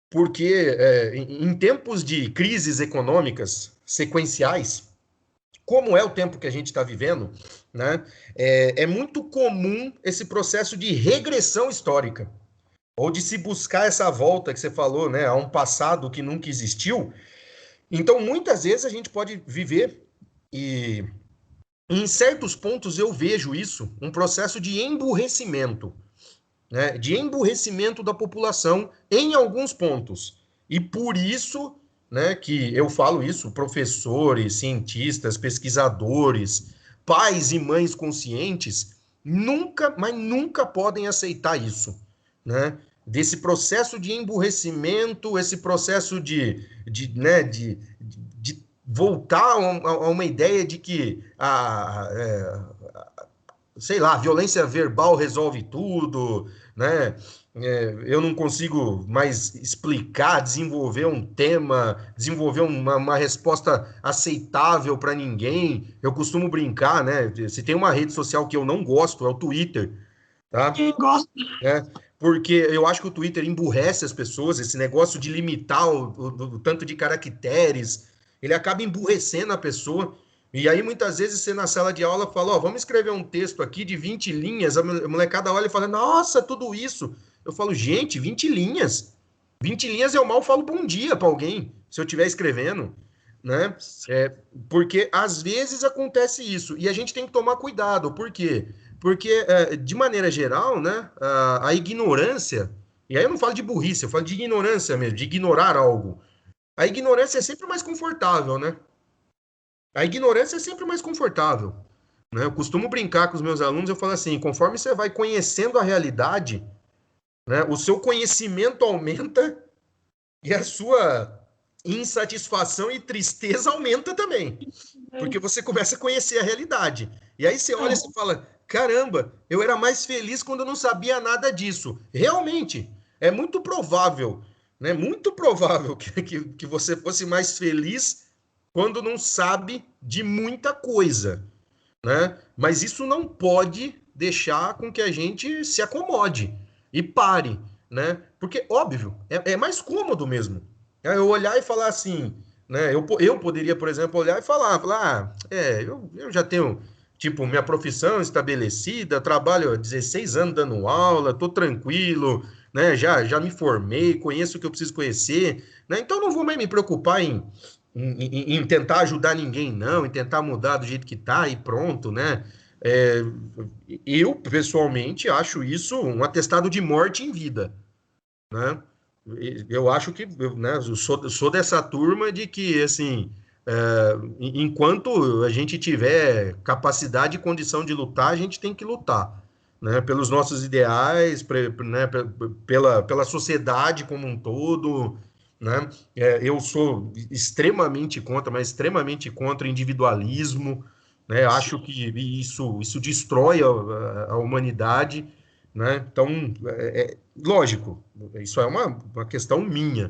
porque em tempos de crises econômicas sequenciais, como é o tempo que a gente está vivendo, né, é muito comum esse processo de regressão histórica, ou de se buscar essa volta que você falou, né, a um passado que nunca existiu. Então, muitas vezes a gente pode viver, e em certos pontos eu vejo isso, um processo de emburrecimento, né? De emburrecimento da população em alguns pontos. E por isso, né, que eu falo isso, professores, cientistas, pesquisadores, pais e mães conscientes, nunca, mas nunca podem aceitar isso, né? Desse processo de emburrecimento, esse processo de voltar a uma ideia de que sei lá, violência verbal resolve tudo, né? Eu não consigo mais explicar, desenvolver um tema, desenvolver uma resposta aceitável para ninguém. Eu costumo brincar, né? Se tem uma rede social que eu não gosto, é o Twitter, tá? quem gosta, Né? Porque eu acho que o Twitter emburrece as pessoas, esse negócio de limitar o tanto de caracteres, ele acaba emburrecendo a pessoa. E aí, muitas vezes, você na sala de aula fala, ó, vamos escrever um texto aqui de 20 linhas, a molecada olha e fala, nossa, tudo isso. Eu falo, gente, 20 linhas. 20 linhas eu mal falo bom dia para alguém, se eu estiver escrevendo, né? Porque às vezes acontece isso, e a gente tem que tomar cuidado, por quê? Porque, de maneira geral, né, a ignorância, e aí eu não falo de burrice, eu falo de ignorância mesmo, de ignorar algo. A ignorância é sempre mais confortável, né? A ignorância é sempre mais confortável, né? Eu costumo brincar com os meus alunos, eu falo assim, conforme você vai conhecendo a realidade, né, o seu conhecimento aumenta e a sua insatisfação e tristeza aumenta também. Porque você começa a conhecer a realidade. E aí você olha e você fala: caramba, eu era mais feliz quando eu não sabia nada disso. Realmente, é muito provável, né? Muito provável que você fosse mais feliz quando não sabe de muita coisa, né? Mas isso não pode deixar com que a gente se acomode e pare, né? Porque, óbvio, é mais cômodo mesmo. É eu olhar e falar assim, né? Eu poderia, por exemplo, olhar e falar, eu já tenho, tipo, minha profissão estabelecida, trabalho há 16 anos dando aula, tô tranquilo, né? Já me formei, conheço o que eu preciso conhecer, né? Então não vou mais me preocupar em tentar ajudar ninguém, não, em tentar mudar do jeito que tá e pronto, né? É, eu, pessoalmente, acho isso um atestado de morte em vida, né? Eu acho que, né, eu sou dessa turma de que, assim, enquanto a gente tiver capacidade e condição de lutar, a gente tem que lutar, né? Pelos nossos ideais, né, pela sociedade como um todo, né? Eu sou extremamente contra, mas extremamente contra o individualismo, né? Acho Sim. que isso destrói a humanidade, né? Então, lógico, isso é uma questão minha,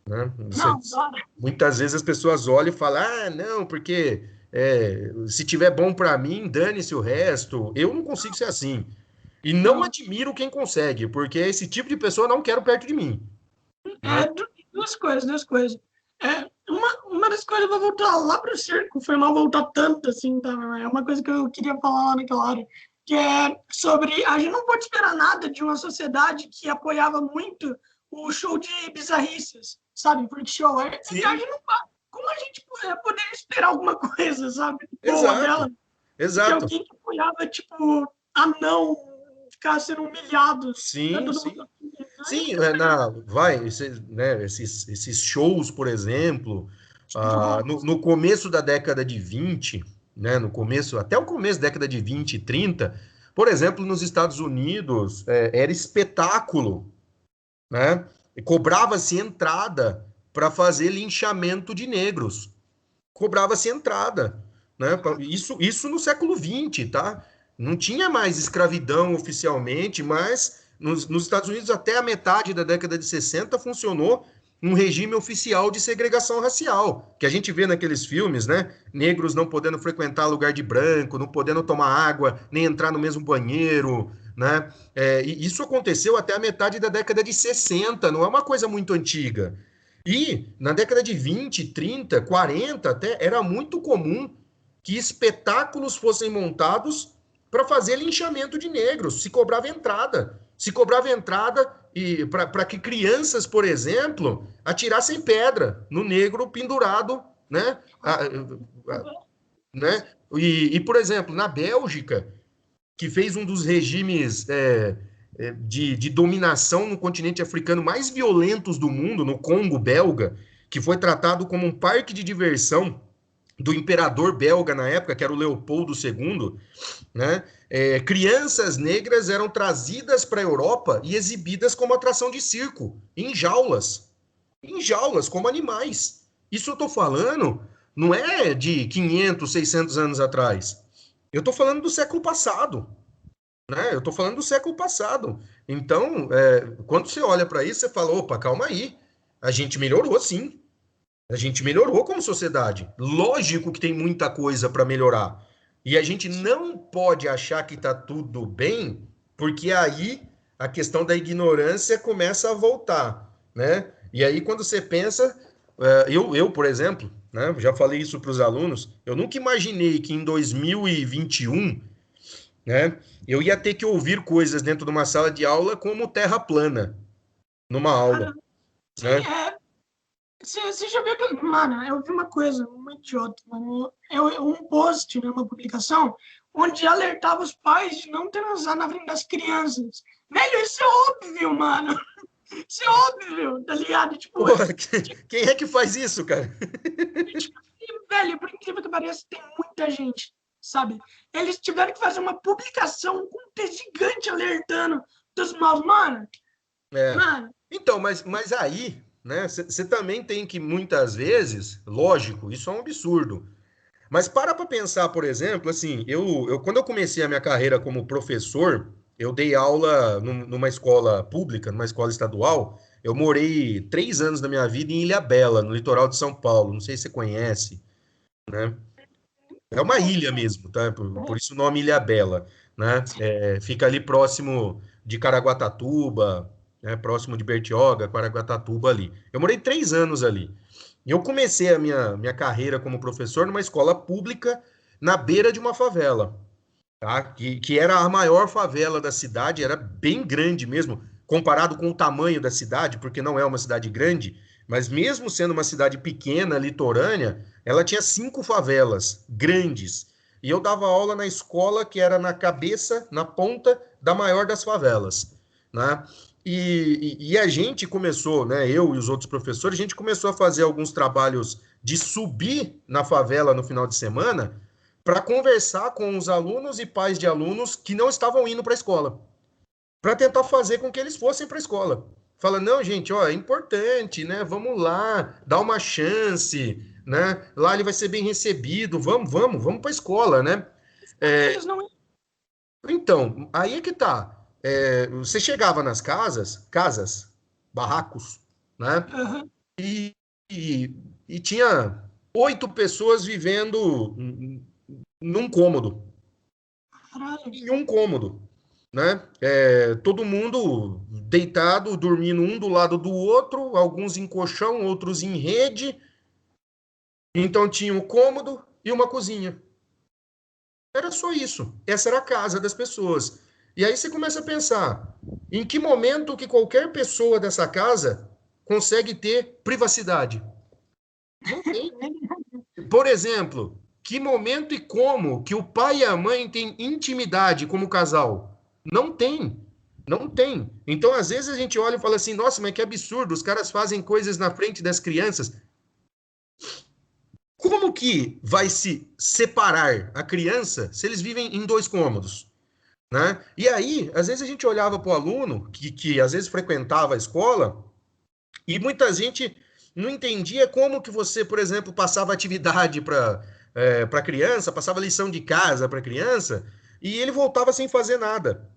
né? Não, bora. Muitas vezes as pessoas olham e falam, ah, não, porque se tiver bom para mim, dane-se o resto. Eu não consigo ser assim. E não Não. admiro quem consegue, porque esse tipo de pessoa eu não quero perto de mim, né? Duas coisas, duas coisas. Uma das coisas, eu vou voltar lá para o circo, foi mal voltar tanto, assim, tá? É uma coisa que eu queria falar lá naquela hora, que é sobre, a gente não pode esperar nada de uma sociedade que apoiava muito o show de bizarrices, sabe? Freak show. A Sim, gente não, como a gente poderia esperar alguma coisa, sabe? Boa exato, dela, de exato. alguém que apoiava, tipo, anão ficar sendo humilhado, né? Sim, Todo mundo. sim. A gente Sim, não espera nada. esses shows, por exemplo, Tipo, no começo da década de 20, né, no começo, até o começo da década de 20 e 30, por exemplo, nos Estados Unidos, era espetáculo, né? E cobrava-se entrada para fazer linchamento de negros. Cobrava-se entrada, né? Isso no século XX, tá? Não tinha mais escravidão oficialmente, mas nos Estados Unidos até a metade da década de 60 funcionou um regime oficial de segregação racial, que a gente vê naqueles filmes, né? Negros não podendo frequentar lugar de branco, não podendo tomar água, nem entrar no mesmo banheiro, né? E isso aconteceu até a metade da década de 60, não é uma coisa muito antiga. E na década de 20, 30, 40 até, era muito comum que espetáculos fossem montados para fazer linchamento de negros. Se cobrava entrada. Se cobrava entrada e para que crianças, por exemplo, atirassem pedra no negro pendurado, né? Né? Por exemplo, na Bélgica, que fez um dos regimes de dominação no continente africano mais violentos do mundo, no Congo belga, que foi tratado como um parque de diversão do imperador belga na época, que era o Leopoldo II, né? Crianças negras eram trazidas para a Europa e exibidas como atração de circo, em jaulas, como animais. Isso eu estou falando não é de 500, 600 anos atrás. Eu estou falando do século passado, né? Eu estou falando do século passado. Então, quando você olha para isso, você fala: opa, calma aí. A gente melhorou, sim. A gente melhorou como sociedade. Lógico que tem muita coisa para melhorar. E a gente não pode achar que está tudo bem, porque aí a questão da ignorância começa a voltar, né? E aí, quando você pensa, por exemplo, né, já falei isso para os alunos, eu nunca imaginei que em 2021, né? Eu ia ter que ouvir coisas dentro de uma sala de aula como terra plana, numa aula, cara, sim, né? você já viu que. Mano, eu vi uma coisa muito idiota, mano. Um post, né, uma publicação, onde alertava os pais de não transar na frente das crianças. Velho, isso é óbvio, mano. Isso é óbvio, tá ligado? Tipo, Porra, quem é que faz isso, cara? tipo, velho, por incrível que pareça, tem muita gente, sabe? Eles tiveram que fazer uma publicação com um texto gigante alertando dos maus. É. Mano, Então, mas aí, né, você também tem que, muitas vezes, lógico, isso é um absurdo. Mas para pensar, por exemplo, assim, quando eu comecei a minha carreira como professor, eu dei aula numa escola pública, numa escola estadual. Eu morei 3 anos da minha vida em Ilhabela, no litoral de São Paulo. Não sei se você conhece, né? É uma não, ilha mesmo, tá? Por isso o nome Ilhabela, né? Fica ali próximo de Caraguatatuba, né? Próximo de Bertioga, Caraguatatuba ali. Eu morei 3 anos ali. E eu comecei a minha carreira como professor numa escola pública na beira de uma favela, tá? Que era a maior favela da cidade, era bem grande mesmo, comparado com o tamanho da cidade, porque não é uma cidade grande, mas mesmo sendo uma cidade pequena, litorânea, ela tinha 5 favelas grandes. E eu dava aula na escola que era na cabeça, na ponta da maior das favelas, né? E a gente começou, né? Eu e os outros professores, a gente começou a fazer alguns trabalhos de subir na favela no final de semana para conversar com os alunos e pais de alunos que não estavam indo para a escola, para tentar fazer com que eles fossem para a escola. Fala, não, gente, ó, é importante, né? Vamos lá, dá uma chance, né? Lá ele vai ser bem recebido, vamos para a escola, né? Eles não. Então, aí é que tá. Você chegava nas casas, barracos, né? Aham, E, e, e tinha 8 pessoas vivendo num cômodo, caralho. em um cômodo, né? Todo mundo deitado, dormindo um do lado do outro, alguns em colchão, outros em rede. Então tinha um cômodo e uma cozinha. Era só isso. Essa era a casa das pessoas. E aí você começa a pensar, em que momento que qualquer pessoa dessa casa consegue ter privacidade? Não tem. Por exemplo, que momento e como que o pai e a mãe têm intimidade como casal? Não tem. Não tem. Então, às vezes a gente olha e fala assim: nossa, mas que absurdo, os caras fazem coisas na frente das crianças. Como que vai se separar a criança se eles vivem em 2 cômodos? Né? E aí, às vezes a gente olhava para o aluno que às vezes frequentava a escola e muita gente não entendia como que você, por exemplo, passava atividade para criança, passava lição de casa para criança e ele voltava sem fazer nada.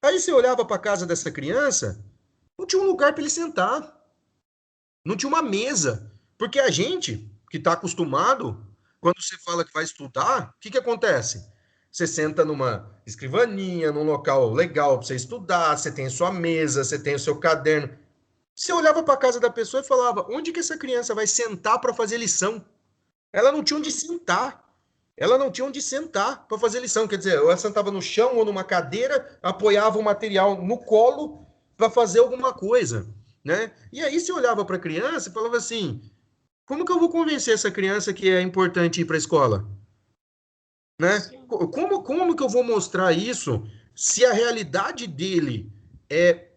Aí você olhava para a casa dessa criança, não tinha um lugar para ele sentar, não tinha uma mesa, porque a gente que está acostumado, quando você fala que vai estudar, o que que acontece? Você senta numa escrivaninha, num local legal para você estudar, você tem a sua mesa, você tem o seu caderno. Você olhava para a casa da pessoa e falava: onde que essa criança vai sentar para fazer lição? Ela não tinha onde sentar. Ela não tinha onde sentar para fazer lição. Quer dizer, ou ela sentava no chão ou numa cadeira, apoiava o material no colo para fazer alguma coisa, né? E aí você olhava para a criança e falava assim: como que eu vou convencer essa criança que é importante ir para a escola, né? Sim. Como que eu vou mostrar isso se a realidade dele é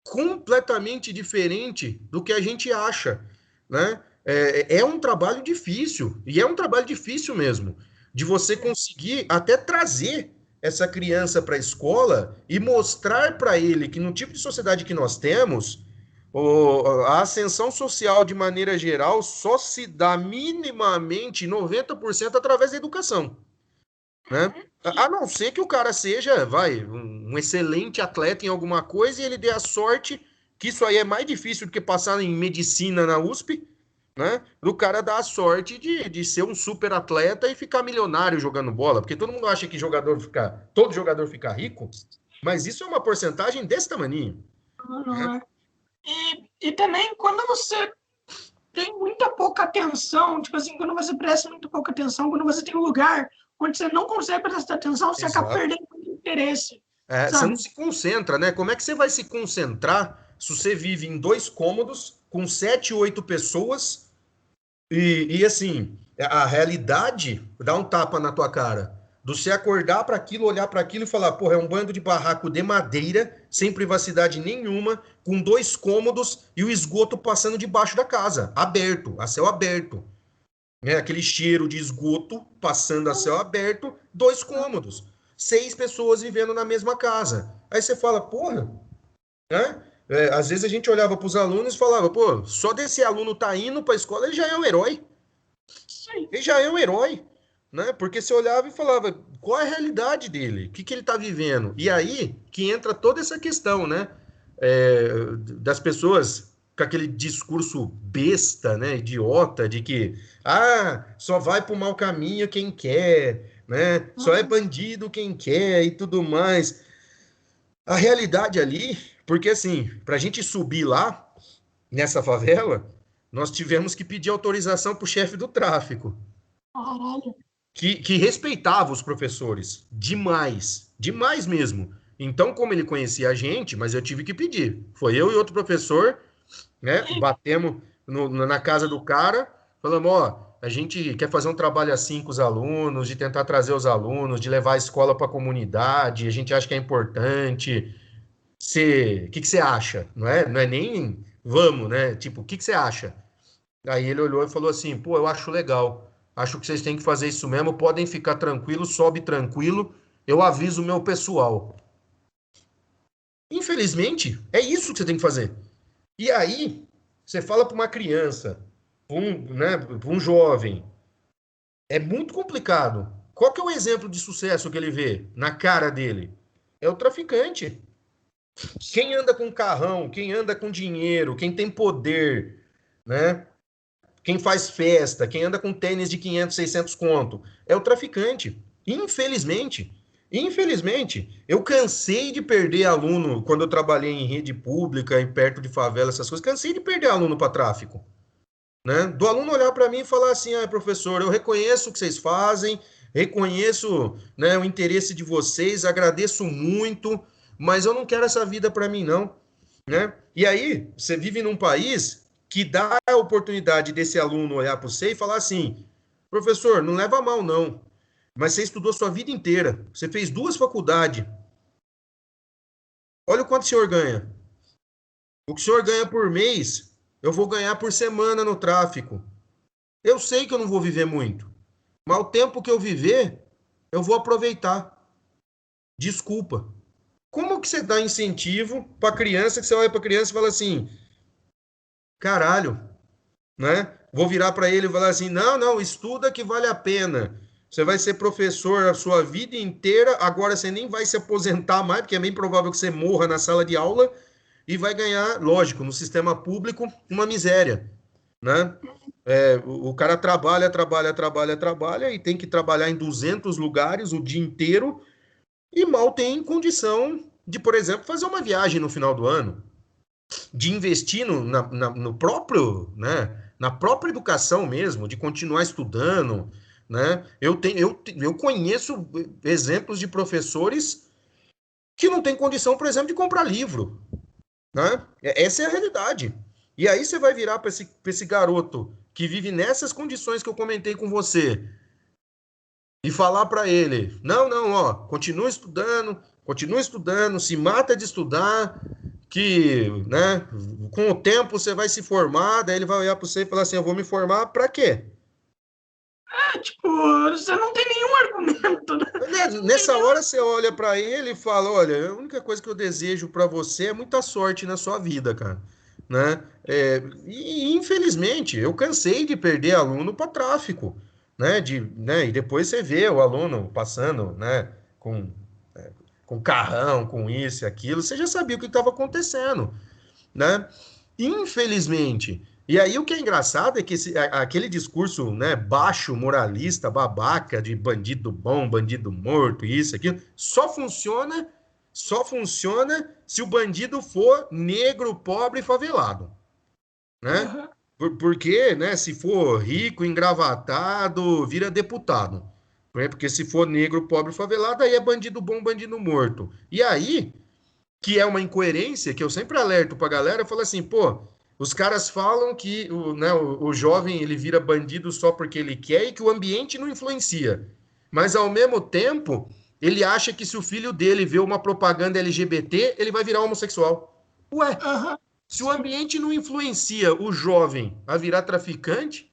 completamente diferente do que a gente acha, né? É um trabalho difícil, e é um trabalho difícil mesmo, de você conseguir até trazer essa criança para a escola e mostrar para ele que no tipo de sociedade que nós temos, a ascensão social de maneira geral só se dá minimamente 90% através da educação, né? Uhum, A sim. não ser que o cara seja, vai, um excelente atleta em alguma coisa e ele dê a sorte, que isso aí é mais difícil do que passar em medicina na USP, né? Do cara dar a sorte de ser um super atleta e ficar milionário jogando bola, porque todo mundo acha que todo jogador fica rico, mas isso é uma porcentagem desse tamaninho, Não, não né? é. E também quando você tem muita pouca atenção, tipo assim, quando você presta muito pouca atenção, quando você tem um lugar onde você não consegue prestar atenção, você acaba Exato. perdendo muito interesse, Você não sabe? se concentra, né? Como é que você vai se concentrar se você vive em 2 cômodos, com 7, 8 pessoas, e assim, a realidade dá um tapa na tua cara. Do você acordar para aquilo, olhar para aquilo e falar, porra, é um bando de barraco de madeira, sem privacidade nenhuma, com 2 cômodos e o esgoto passando debaixo da casa, aberto, a céu aberto. Né? Aquele cheiro de esgoto passando a céu aberto, 2 cômodos. 6 pessoas vivendo na mesma casa. Aí você fala, porra, né? Às vezes a gente olhava para os alunos e falava, pô, só desse aluno tá indo para a escola, ele já é um herói. Sim. Ele já é um herói, né? Porque você olhava e falava, qual é a realidade dele? O que que ele está vivendo? E aí que entra toda essa questão, né? Das pessoas com aquele discurso besta, né? Idiota, de que, só vai para o mau caminho quem quer, né? Só é bandido quem quer e tudo mais. A realidade ali, porque assim, para a gente subir lá, nessa favela, nós tivemos que pedir autorização para o chefe do tráfico Caralho. que respeitava os professores demais, demais mesmo. Então, como ele conhecia a gente, mas eu tive que pedir. Foi eu e outro professor, né? E, Batemos na casa do cara, falamos: ó, a gente quer fazer um trabalho assim com os alunos, de tentar trazer os alunos, de levar a escola para a comunidade, a gente acha que é importante. O que que você acha? Não é nem vamos, né? Tipo, o que que você acha? Aí ele olhou e falou assim: pô, eu acho legal. Acho que vocês têm que fazer isso mesmo. Podem ficar tranquilos, sobe tranquilo. Eu aviso o meu pessoal. Infelizmente, é isso que você tem que fazer. E aí, você fala para uma criança, pra um jovem, é muito complicado. Qual que é o exemplo de sucesso que ele vê na cara dele? É o traficante. Quem anda com carrão, quem anda com dinheiro, quem tem poder, né? Quem faz festa, quem anda com tênis de 500, 600 conto, é o traficante. Infelizmente, infelizmente, eu cansei de perder aluno quando eu trabalhei em rede pública, em perto de favela, essas coisas, cansei de perder aluno para tráfico, né? Do aluno olhar para mim e falar assim: "Ah, professor, eu reconheço o que vocês fazem, reconheço, né, o interesse de vocês, agradeço muito, mas eu não quero essa vida para mim não", né? E aí, você vive num país que dá a oportunidade desse aluno olhar para você e falar assim: "Professor, não leva a mal não, mas você estudou sua vida inteira, você fez 2 faculdades, olha o quanto o senhor ganha. O que o senhor ganha por mês, eu vou ganhar por semana no tráfico. Eu sei que eu não vou viver muito, mas o tempo que eu viver, eu vou aproveitar. Desculpa." Como que você dá incentivo para criança que você olha para criança e fala assim: "Caralho, né? Vou virar para ele e falar assim: "Não, não, estuda que vale a pena. Você vai ser professor a sua vida inteira, agora você nem vai se aposentar mais, porque é bem provável que você morra na sala de aula e vai ganhar, lógico, no sistema público, uma miséria, né? O cara trabalha, trabalha, trabalha, trabalha e tem que trabalhar em 200 lugares o dia inteiro e mal tem condição de, por exemplo, fazer uma viagem no final do ano, de investir no próprio, né, na própria educação mesmo, de continuar estudando, né? Eu conheço exemplos de professores que não têm condição, por exemplo, de comprar livro, né? Essa é a realidade. E aí você vai virar para esse garoto que vive nessas condições que eu comentei com você e falar para ele: "Não, não, ó, continua estudando, se mata de estudar, que, né, com o tempo você vai se formar", daí ele vai olhar para você e falar assim: "Eu vou me formar para quê?" Tipo, você não tem nenhum argumento, né? Não tem Nessa nenhum. hora você olha para ele e fala: "Olha, a única coisa que eu desejo para você é muita sorte na sua vida, cara", né? E infelizmente eu cansei de perder aluno para tráfico, né? Né? E depois você vê o aluno passando, né? Com carrão, com isso e aquilo, você já sabia o que estava acontecendo, né? Infelizmente. E aí o que é engraçado é que aquele discurso, né, baixo, moralista, babaca, de bandido bom, bandido morto, isso, aquilo, só funciona se o bandido for negro, pobre e favelado, né? Aham. Porque, né, se for rico, engravatado, vira deputado. Né? Porque se for negro, pobre, favelado, aí é bandido bom, bandido morto. E aí, que é uma incoerência que eu sempre alerto pra galera, eu falo assim: "Pô, os caras falam que o jovem ele vira bandido só porque ele quer e que o ambiente não influencia. Mas ao mesmo tempo, ele acha que se o filho dele vê uma propaganda LGBT, ele vai virar homossexual. Ué, Aham. se o Sim. ambiente não influencia o jovem a virar traficante,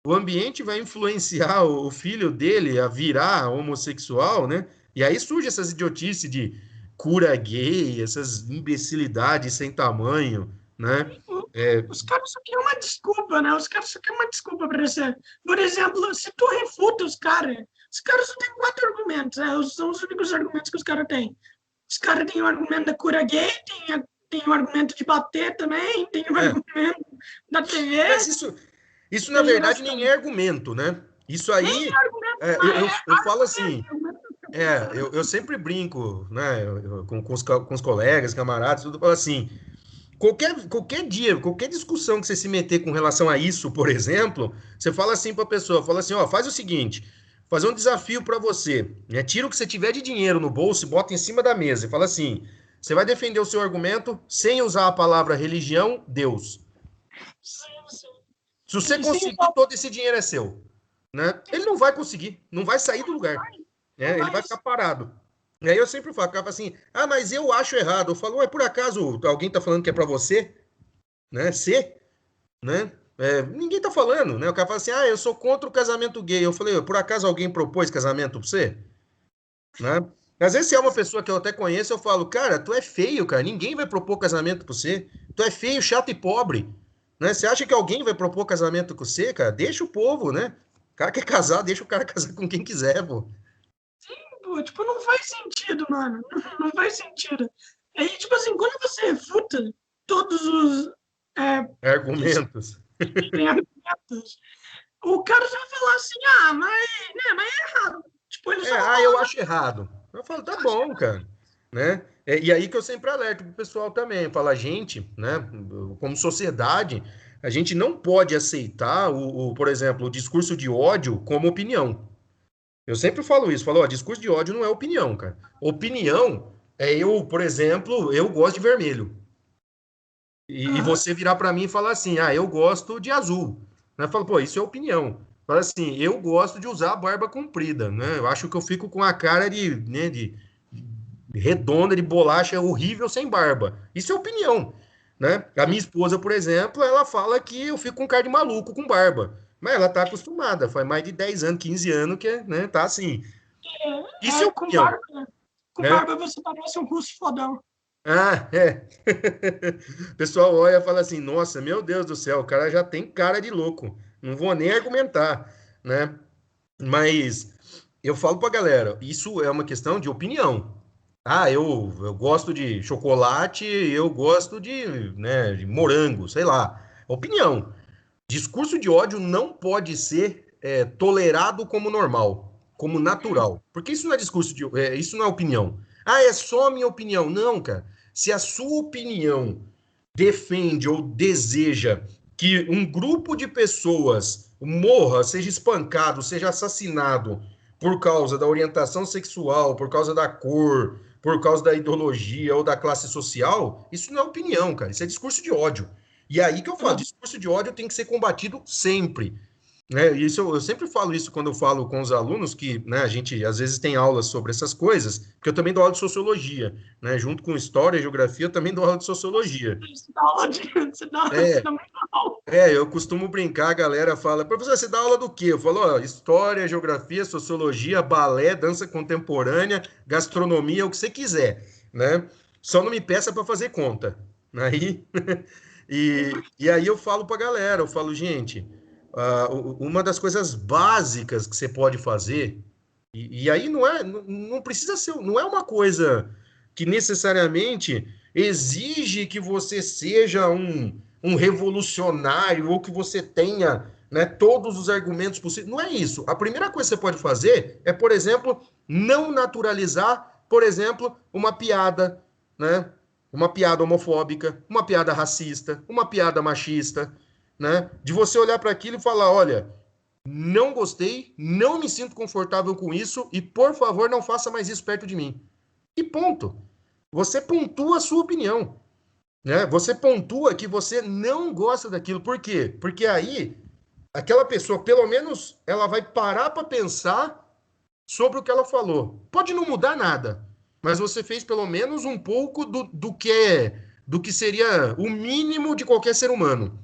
o ambiente vai influenciar o filho dele a virar homossexual, né? E aí surge essas idiotices de cura gay, essas imbecilidades sem tamanho, né? O- É, Os caras só querem uma desculpa, né? Os caras só querem uma desculpa para você. Por exemplo, se tu refuta os caras só têm 4 argumentos, né? São os únicos argumentos que os caras têm. Os caras têm o argumento da cura gay, tem o argumento de bater também, tem o é. argumento da TV, Mas isso na tem verdade essa. nem é argumento, né? Isso Nem aí, argumento, eu, mas eu, é eu falo argumento. assim, eu sempre brinco, né, com os colegas, camaradas, tudo, eu falo assim: qualquer dia, qualquer discussão que você se meter com relação a isso, por exemplo, você fala assim para a pessoa, fala assim: "Ó, faz o seguinte, fazer um desafio para você, né? Tira o que você tiver de dinheiro no bolso e bota em cima da mesa e fala assim: você vai defender o seu argumento sem usar a palavra religião, Deus. Sim, sim. Se você Sim, conseguir, todo esse dinheiro é seu", né? Ele não vai conseguir, não vai sair do lugar, não né? Ele vai vai. ficar parado. E aí eu sempre falo, cara, assim: "Ah, mas eu acho errado." Eu falo: "Ué, por acaso alguém tá falando que é para você, né? Ser, né? Ninguém tá falando, né?" O cara fala assim: "Ah, eu sou contra o casamento gay." Eu falei: "Por acaso alguém propôs casamento pra você?" Né? Às vezes, se é uma pessoa que eu até conheço, eu falo: "Cara, tu é feio, cara. Ninguém vai propor casamento pra você. Tu é feio, chato e pobre, né? Você acha que alguém vai propor casamento com você, cara? Deixa o povo, né? O cara quer casar, deixa o cara casar com quem quiser, pô. Pô, tipo, não faz sentido, mano. Não faz sentido. Aí, tipo assim, quando você refuta todos os que Argumentos. têm argumentos, o cara já vai falar assim, mas é errado. Tipo, ele só vai Eu falar, acho errado. Eu falo, tá eu acho bom, cara, né? E aí que eu sempre alerto pro pessoal também, fala, gente, né, como sociedade, a gente não pode aceitar por exemplo, o discurso de ódio como opinião. Eu sempre falo isso, falo, ó, discurso de ódio não é opinião, cara. Opinião é eu, por exemplo, eu gosto de vermelho. E Aham. você virar para mim e falar assim, eu gosto de azul. Né? Eu falo, pô, isso é opinião. Fala assim, eu gosto de usar a barba comprida, né? Eu acho que eu fico com a cara de redonda, de bolacha, horrível sem barba. Isso é opinião, né? A minha esposa, por exemplo, ela fala que eu fico com cara de maluco com barba. Mas ela tá acostumada, faz mais de 10 anos, 15 anos que, né, tá assim. Isso é Com opinião, barba, né? Com né? barba você parece um russo fodão. É. O pessoal olha e fala assim: nossa, meu Deus do céu, o cara já tem cara de louco. Não vou nem argumentar, né? Mas eu falo pra galera: isso é uma questão de opinião. Eu gosto de chocolate, eu gosto de morango, sei lá. Opinião. Discurso de ódio não pode ser tolerado como normal, como natural. Porque isso não é discurso isso não é opinião. É só minha opinião. Não, cara. Se a sua opinião defende ou deseja que um grupo de pessoas morra, seja espancado, seja assassinado por causa da orientação sexual, por causa da cor, por causa da ideologia ou da classe social, isso não é opinião, cara. Isso é discurso de ódio. E é aí que eu falo, discurso de ódio tem que ser combatido sempre. Né? Isso eu sempre falo isso quando eu falo com os alunos que, né, a gente às vezes tem aulas sobre essas coisas, porque eu também dou aula de sociologia, né? Junto com história e geografia, eu também dou aula de sociologia. Você dá aula de. Você É, dá muita aula. eu costumo brincar, a galera fala, professor, você dá aula do quê? Eu falo, ó, história, geografia, sociologia, balé, dança contemporânea, gastronomia, o que você quiser, né? Só não me peça para fazer conta. Aí, e aí eu falo para a galera, eu falo, gente, uma das coisas básicas que você pode fazer, e aí não precisa ser, não é uma coisa que necessariamente exige que você seja um revolucionário ou que você tenha, né, todos os argumentos possíveis. Não é isso. A primeira coisa que você pode fazer é, por exemplo, não naturalizar, por exemplo, uma piada, né? Uma piada homofóbica, uma piada racista, uma piada machista, né? De você olhar para aquilo e falar, olha, não gostei, não me sinto confortável com isso e, por favor, não faça mais isso perto de mim. E ponto. Você pontua a sua opinião, né? Você pontua que você não gosta daquilo. Por quê? Porque aí aquela pessoa, pelo menos, ela vai parar para pensar sobre o que ela falou. Pode não mudar nada, mas você fez pelo menos um pouco do que seria o mínimo de qualquer ser humano,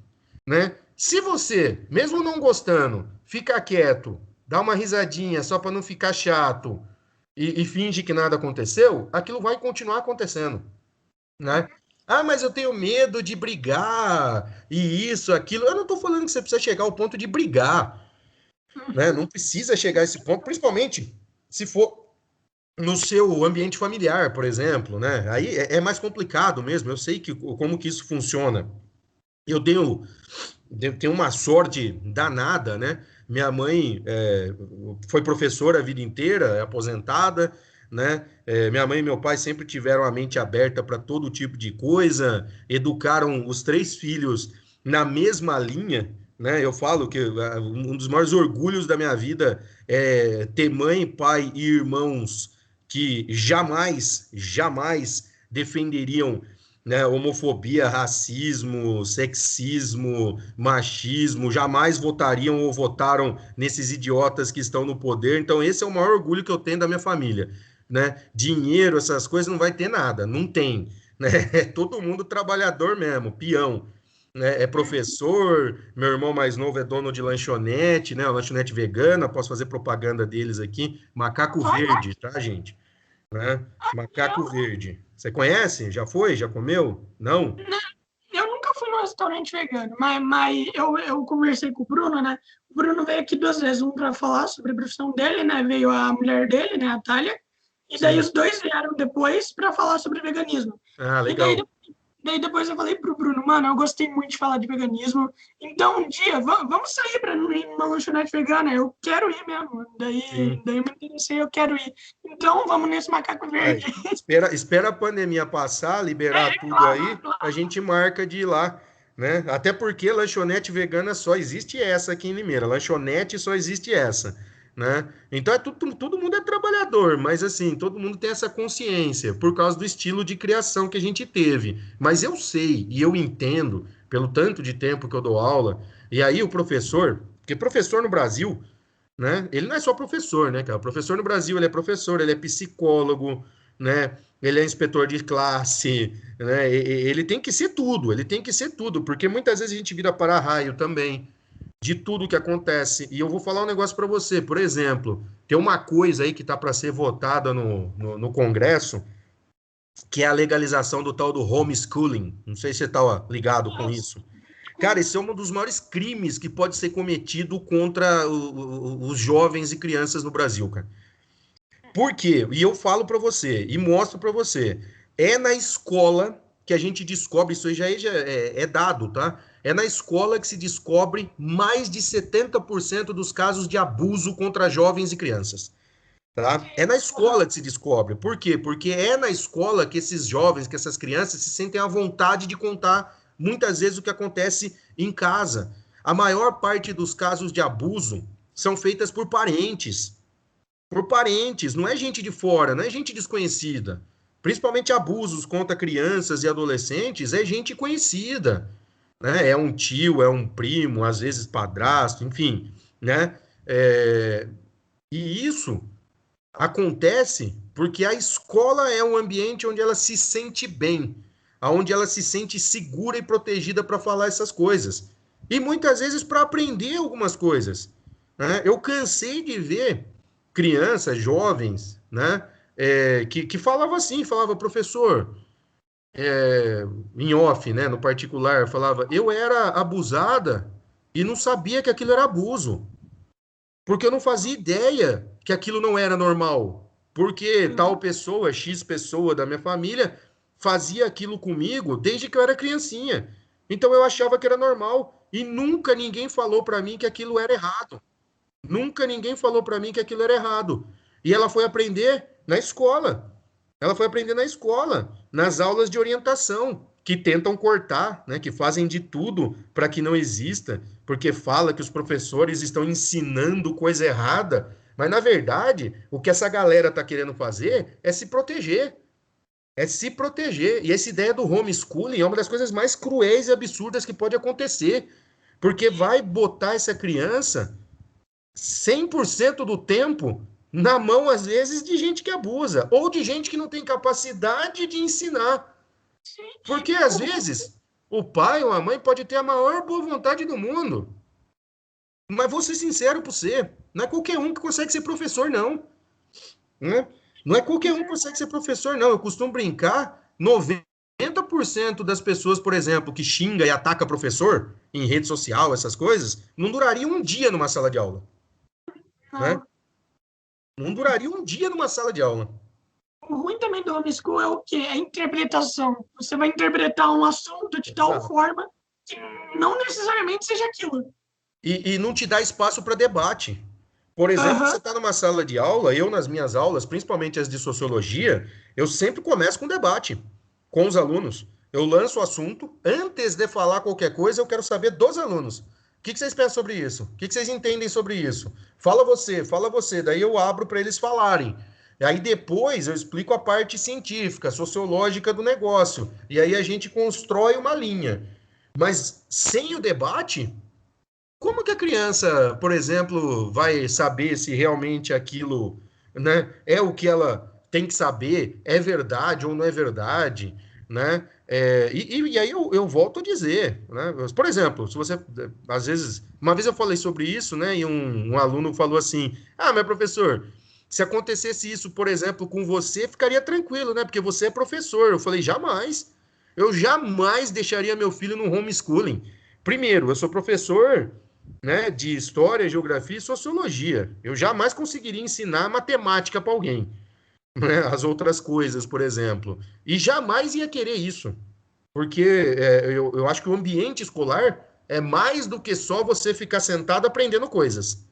né? Se você, mesmo não gostando, ficar quieto, dá uma risadinha só para não ficar chato e finge que nada aconteceu, aquilo vai continuar acontecendo, né? Mas eu tenho medo de brigar e isso, aquilo. Eu não estou falando que você precisa chegar ao ponto de brigar, né? Não precisa chegar a esse ponto, principalmente se for no seu ambiente familiar, por exemplo, né? Aí é mais complicado mesmo. Eu sei como que isso funciona. Eu tenho uma sorte danada, né? Minha mãe foi professora a vida inteira, é aposentada, né? Minha mãe e meu pai sempre tiveram a mente aberta para todo tipo de coisa, educaram os três filhos na mesma linha, né? Eu falo que um dos maiores orgulhos da minha vida é ter mãe, pai e irmãos que jamais, jamais defenderiam, né, homofobia, racismo, sexismo, machismo, jamais votariam ou votaram nesses idiotas que estão no poder. Então, esse é o maior orgulho que eu tenho da minha família, né? Dinheiro, essas coisas, não vai ter nada, não tem, né? É todo mundo trabalhador mesmo, peão. Né? É professor, meu irmão mais novo é dono de lanchonete, né? Uma lanchonete vegana, posso fazer propaganda deles aqui. Macaco Vai, Verde, tá, gente? Né? Macaco Verde. Você conhece? Já foi? Já comeu? Não? restaurante vegano, mas eu conversei com o Bruno, né? O Bruno veio aqui 2 vezes, um para falar sobre a profissão dele, né? Veio a mulher dele, né, a Thalia, e daí Sim. os dois vieram depois para falar sobre veganismo. Ah, E daí, legal. daí depois eu falei pro Bruno, mano, eu gostei muito de falar de veganismo, então um dia vamos sair para ir numa lanchonete vegana, eu quero ir mesmo. Sim. Daí eu me interessei, eu quero ir. Então vamos nesse macaco verde. Aí, espera a pandemia passar, liberar tudo Claro, aí, a claro. gente marca de ir lá, né? Até porque lanchonete vegana só existe essa aqui em Limeira. Lanchonete só existe essa, né? Então todo mundo é trabalhador, mas assim, todo mundo tem essa consciência por causa do estilo de criação que a gente teve. Mas eu sei e eu entendo, pelo tanto de tempo que eu dou aula, e aí o professor, porque professor no Brasil, né? Ele não é só professor, né, cara? O professor no Brasil, ele é professor, ele é psicólogo, né? Ele é inspetor de classe, né? Ele tem que ser tudo, ele tem que ser tudo, porque muitas vezes a gente vira para-raio também de tudo que acontece. E eu vou falar um negócio para você, por exemplo, tem uma coisa aí que tá para ser votada no Congresso, que é a legalização do tal do homeschooling. Não sei se você tá ligado com isso. Cara, esse é um dos maiores crimes que pode ser cometido contra os jovens e crianças no Brasil, cara. Por quê? E eu falo para você e mostro para você. É na escola que a gente descobre, isso aí já é dado, tá? É na escola que se descobre mais de 70% dos casos de abuso contra jovens e crianças. Tá? É na escola que se descobre. Por quê? Porque é na escola que esses jovens, que essas crianças se sentem à vontade de contar muitas vezes o que acontece em casa. A maior parte dos casos de abuso são feitas por parentes. Por parentes, não é gente de fora, não é gente desconhecida. Principalmente abusos contra crianças e adolescentes, é gente conhecida, né? É um tio, é um primo, às vezes padrasto, enfim, né? E isso acontece porque a escola é um ambiente onde ela se sente bem, onde ela se sente segura e protegida para falar essas coisas. E muitas vezes para aprender algumas coisas. Né? Eu cansei de ver crianças, jovens, né, que falavam assim, falava, professor, em off, né, no particular, falava, eu era abusada e não sabia que aquilo era abuso. Porque eu não fazia ideia que aquilo não era normal. Porque tal Uhum. pessoa, X pessoa da minha família, fazia aquilo comigo desde que eu era criancinha. Então eu achava que era normal. E nunca ninguém falou para mim que aquilo era errado. Nunca ninguém falou para mim que aquilo era errado. E ela foi aprender na escola. Ela foi aprender na escola, nas aulas de orientação, que tentam cortar, né, que fazem de tudo para que não exista, porque fala que os professores estão ensinando coisa errada, mas na verdade, o que essa galera está querendo fazer é se proteger. É se proteger. E essa ideia do homeschooling é uma das coisas mais cruéis e absurdas que pode acontecer, porque vai botar essa criança 100% do tempo na mão, às vezes, de gente que abusa, ou de gente que não tem capacidade de ensinar. Sim, Porque, às vezes, o pai ou a mãe pode ter a maior boa vontade do mundo, mas vou ser sincero para você, não é qualquer um que consegue ser professor, não. Né? Não é qualquer um que consegue ser professor, não. Eu costumo brincar, 90% das pessoas, por exemplo, que xinga e ataca professor em rede social, essas coisas, não duraria um dia numa sala de aula. Né? não. Não duraria um dia numa sala de aula. O ruim também do homeschool é o quê? É a interpretação. Você vai interpretar um assunto de tal Exato. forma que não necessariamente seja aquilo. E não te dá espaço para debate. Por exemplo, você Aham. está numa sala de aula, eu nas minhas aulas, principalmente as de sociologia, eu sempre começo com debate com os alunos. Eu lanço o assunto, antes de falar qualquer coisa, eu quero saber dos alunos. O que vocês pensam sobre isso? O que vocês entendem sobre isso? Fala você, daí eu abro para eles falarem. E aí depois eu explico a parte científica, sociológica do negócio. E aí a gente constrói uma linha. Mas sem o debate, como que a criança, por exemplo, vai saber se realmente aquilo, né, é o que ela tem que saber, é verdade ou não é verdade, né? E aí eu volto a dizer, né? Por exemplo, se você, às vezes, uma vez eu falei sobre isso, né? E um aluno falou assim: Ah, mas professor, se acontecesse isso, por exemplo, com você, ficaria tranquilo, né? Porque você é professor. Eu falei: Jamais. Eu jamais deixaria meu filho no homeschooling. Primeiro, eu sou professor, né, de história, geografia e sociologia. Eu jamais conseguiria ensinar matemática para alguém, né, as outras coisas, por exemplo. E jamais ia querer isso, porque eu acho que o ambiente escolar é mais do que só você ficar sentado aprendendo coisas,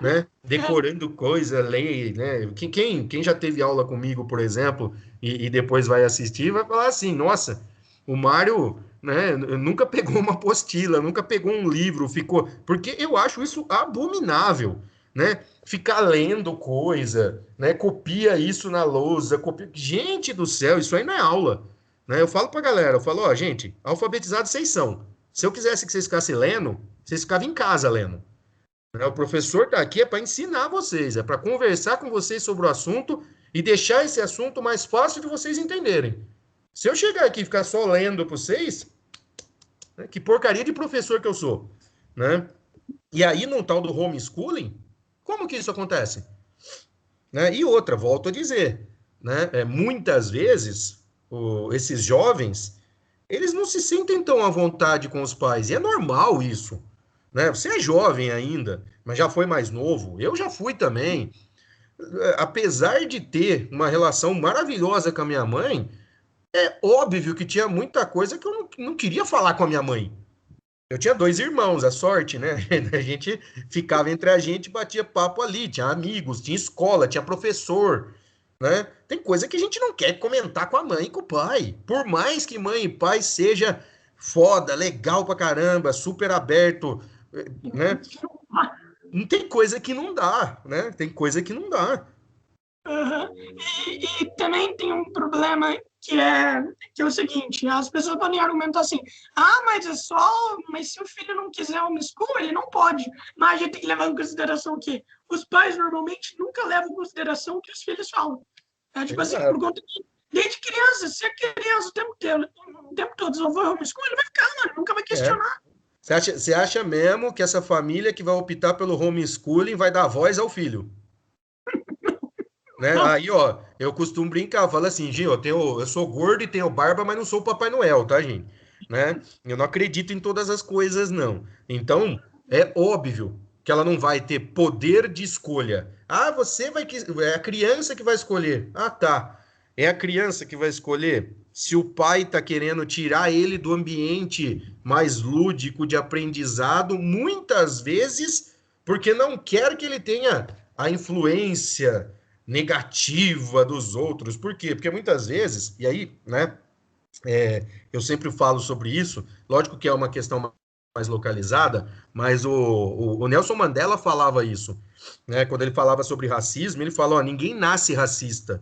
né? Decorando coisa, lei, né? Quem já teve aula comigo, por exemplo, e depois vai assistir, vai falar assim, nossa, o Mário, né, nunca pegou uma apostila, nunca pegou um livro, ficou... Porque eu acho isso abominável, né? Ficar lendo coisa, né? Copia isso na lousa, copia... Gente do céu, isso aí não é aula, né? Eu falo pra galera, eu falo, ó, gente, alfabetizados vocês são. Se eu quisesse que vocês ficassem lendo, vocês ficavam em casa lendo, né? O professor está aqui é para ensinar vocês, é para conversar com vocês sobre o assunto e deixar esse assunto mais fácil de vocês entenderem. Se eu chegar aqui e ficar só lendo para vocês, né, que porcaria de professor que eu sou, né? E aí, no tal do homeschooling, como que isso acontece? Né? E outra, volto a dizer, né? Muitas vezes, esses jovens, eles não se sentem tão à vontade com os pais, e é normal isso, né? Você é jovem ainda, mas já foi mais novo. Eu já fui também. Apesar de ter uma relação maravilhosa com a minha mãe, é óbvio que tinha muita coisa que eu não queria falar com a minha mãe. Eu tinha dois irmãos, a sorte, né? A gente ficava entre a gente, batia papo ali, tinha amigos, tinha escola, tinha professor, né? Tem coisa que a gente não quer comentar com a mãe e com o pai. Por mais que mãe e pai seja foda, legal pra caramba, super aberto, né? Não tem coisa que não dá, né? Tem coisa que não dá. Uhum. E também tem um problema que é o seguinte, as pessoas podem argumentar assim, mas é só, mas se o filho não quiser homeschool, ele não pode. Mas a gente tem que levar em consideração que os pais normalmente nunca levam em consideração o que os filhos falam. É tipo assim, por Exato. conta que desde criança, se a criança o tempo todo desenvolver homeschool, ele vai ficar, mano, nunca vai É. questionar. Você acha mesmo que essa família que vai optar pelo homeschooling vai dar voz ao filho? Né? Não. Aí, ó, eu costumo brincar, eu falo assim, Gil, eu sou gordo e tenho barba, mas não sou o Papai Noel, tá, gente? Né? Eu não acredito em todas as coisas, não. Então, é óbvio que ela não vai ter poder de escolha. Ah, é a criança que vai escolher. Ah, tá. É a criança que vai escolher. Se o pai tá querendo tirar ele do ambiente mais lúdico de aprendizado, muitas vezes porque não quer que ele tenha a influência negativa dos outros. Por quê? Porque muitas vezes, e aí, né, eu sempre falo sobre isso, lógico que é uma questão mais localizada, mas o Nelson Mandela falava isso, né? Quando ele falava sobre racismo, ele falou: ó, ninguém nasce racista,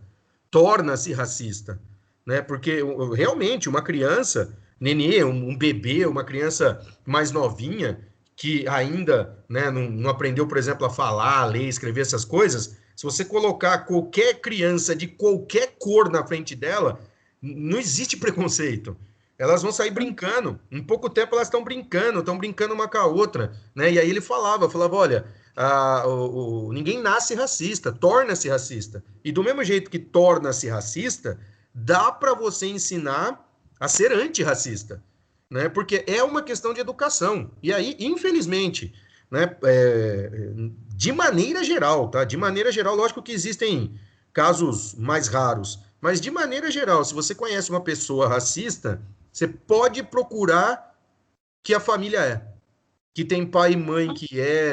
torna-se racista, né? Porque realmente uma criança, nenê, um bebê, uma criança mais novinha, que ainda, né, não aprendeu, por exemplo, a falar, a ler, escrever essas coisas, se você colocar qualquer criança de qualquer cor na frente dela, não existe preconceito. Elas vão sair brincando. Em pouco tempo elas estão brincando uma com a outra, né? E aí ele falava, olha, ninguém nasce racista, torna-se racista. E do mesmo jeito que torna-se racista, dá para você ensinar a ser antirracista, né? Porque é uma questão de educação. E aí, infelizmente, né, de maneira geral, tá? De maneira geral, lógico que existem casos mais raros, mas de maneira geral, se você conhece uma pessoa racista, você pode procurar que a família que tem pai e mãe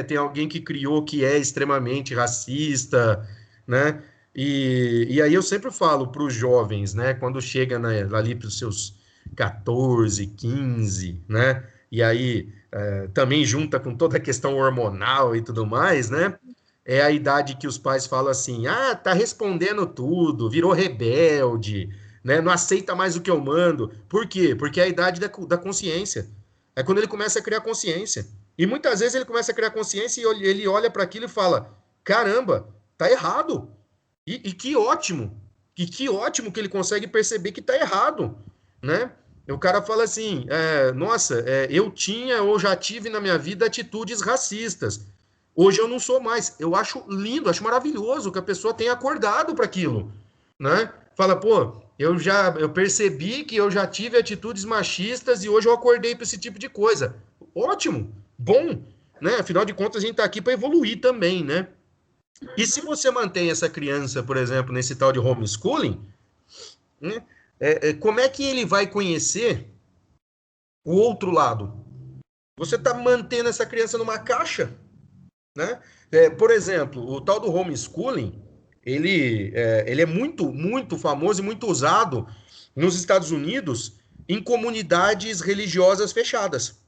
tem alguém que criou que é extremamente racista, né? E aí eu sempre falo para os jovens, né? Quando chega ali para os seus 14, 15, né? E aí também junta com toda a questão hormonal e tudo mais, né? É a idade que os pais falam assim: tá respondendo tudo, virou rebelde, né? Não aceita mais o que eu mando. Por quê? Porque é a idade da consciência. É quando ele começa a criar consciência. E muitas vezes ele começa a criar consciência e ele olha para aquilo e fala: caramba, tá errado. E que ótimo. E que ótimo que ele consegue perceber que tá errado, né? O cara fala assim: nossa, eu tinha ou já tive na minha vida atitudes racistas. Hoje eu não sou mais. Eu acho lindo, acho maravilhoso que a pessoa tenha acordado para aquilo, né? Fala, pô, eu percebi que eu já tive atitudes machistas e hoje eu acordei para esse tipo de coisa. Ótimo, bom, né? Afinal de contas, a gente está aqui para evoluir também, né? E se você mantém essa criança, por exemplo, nesse tal de homeschooling, né? Como é que ele vai conhecer o outro lado? Você está mantendo essa criança numa caixa, né? Por exemplo, o tal do homeschooling, ele é muito, muito famoso e muito usado nos Estados Unidos em comunidades religiosas fechadas.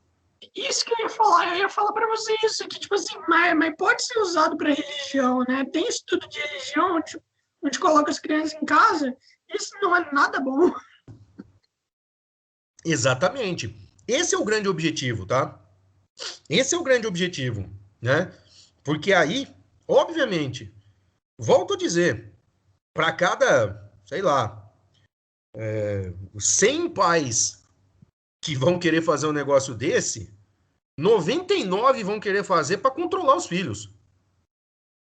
Isso que eu ia falar para você isso, que tipo assim, mas pode ser usado para religião, né? Tem estudo de religião onde coloca as crianças em casa, isso não é nada bom. Exatamente. Esse é o grande objetivo, tá? Esse é o grande objetivo, né? Porque aí, obviamente, volto a dizer, para cada, sei lá, 100 pais que vão querer fazer um negócio desse, 99 vão querer fazer para controlar os filhos,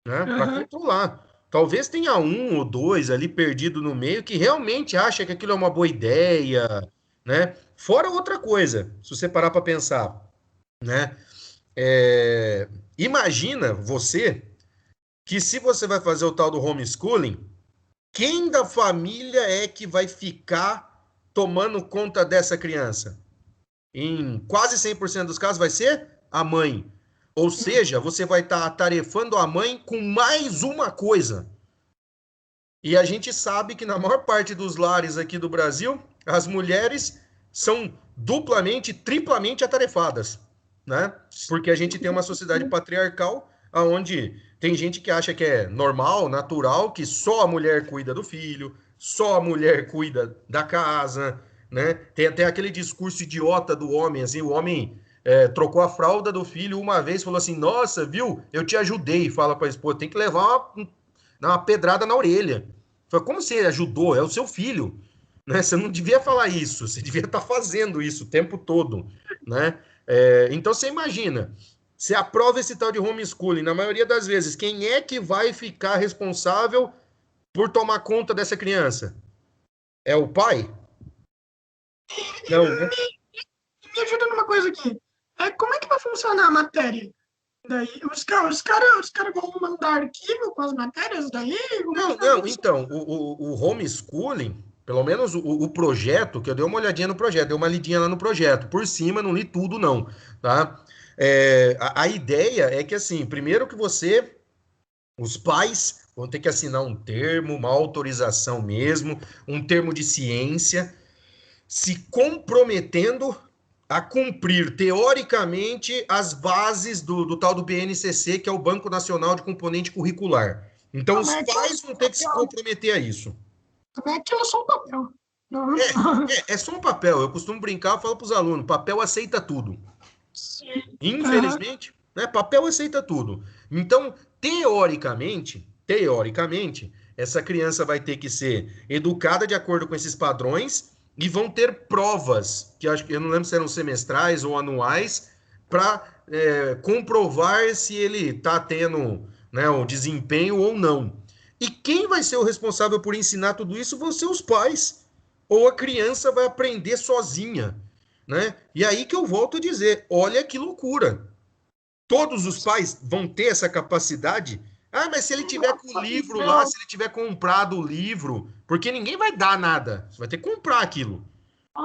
né? Para Uhum. controlar. Talvez tenha um ou dois ali perdido no meio que realmente acha que aquilo é uma boa ideia, né? Fora outra coisa, se você parar para pensar, né? Imagina você que se você vai fazer o tal do homeschooling, quem da família é que vai ficar tomando conta dessa criança? Em quase 100% dos casos vai ser a mãe. Ou seja, você vai estar atarefando a mãe com mais uma coisa. E a gente sabe que na maior parte dos lares aqui do Brasil, as mulheres são duplamente, triplamente atarefadas, né? Porque a gente tem uma sociedade patriarcal onde tem gente que acha que é normal, natural, que só a mulher cuida do filho, só a mulher cuida da casa, né? Tem até aquele discurso idiota do homem, assim, o homem trocou a fralda do filho uma vez, falou assim, nossa, viu, eu te ajudei, fala para a esposa, tem que levar uma pedrada na orelha. Fala, como você ajudou? É o seu filho. Né? Você não devia falar isso, você devia estar fazendo isso o tempo todo. Né? Então você imagina, você aprova esse tal de homeschooling, na maioria das vezes, quem é que vai ficar responsável por tomar conta dessa criança? É o pai? Não, né? Me ajuda numa coisa aqui. Como é que vai funcionar a matéria? Daí, os cara vão mandar arquivo com as matérias daí? Como é que Não, vai não, funcionar? então, o homeschooling, pelo menos o projeto, que eu dei uma olhadinha no projeto, dei uma lidinha lá no projeto, por cima, não li tudo não, tá? A ideia é que, assim, primeiro que os pais vão ter que assinar um termo, uma autorização mesmo, um termo de ciência, se comprometendo a cumprir, teoricamente, as bases do tal do BNCC, que é o Banco Nacional de Componente Curricular. Então, Como os é que é pais só vão um ter que se papel? comprometer a isso. Como é que é só um papel? Não. É só um papel. Eu costumo brincar, eu falo para os alunos, papel aceita tudo. Sim. Aham. Infelizmente, né, papel aceita tudo. Então, teoricamente, essa criança vai ter que ser educada de acordo com esses padrões e vão ter provas, que eu não lembro se eram semestrais ou anuais, para comprovar se ele está tendo, né, o desempenho ou não. E quem vai ser o responsável por ensinar tudo isso vão ser os pais. Ou a criança vai aprender sozinha, né? E aí que eu volto a dizer, olha que loucura. Todos os pais vão ter essa capacidade? Ah, mas se ele tiver com o livro lá, Não. se ele tiver comprado o livro, porque ninguém vai dar nada, você vai ter que comprar aquilo,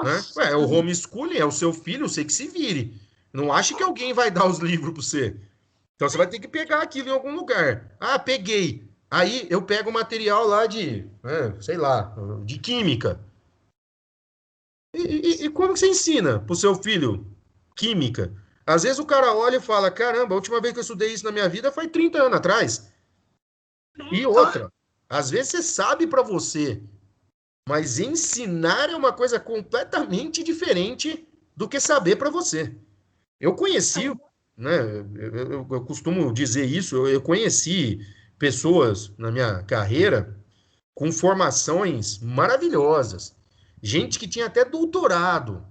né? Nossa. Ué, é o homeschooling, é o seu filho, você que se vire. Não ache que alguém vai dar os livros para você. Então você vai ter que pegar aquilo em algum lugar. Ah, peguei. Aí eu pego o material lá de, sei lá, de química. E como que você ensina pro seu filho química? Às vezes o cara olha e fala: caramba, a última vez que eu estudei isso na minha vida foi 30 anos atrás. E Então, outra, às vezes você sabe para você, mas ensinar é uma coisa completamente diferente do que saber para você. Eu conheci, né? Eu costumo dizer isso, eu conheci pessoas na minha carreira com formações maravilhosas, gente que tinha até doutorado.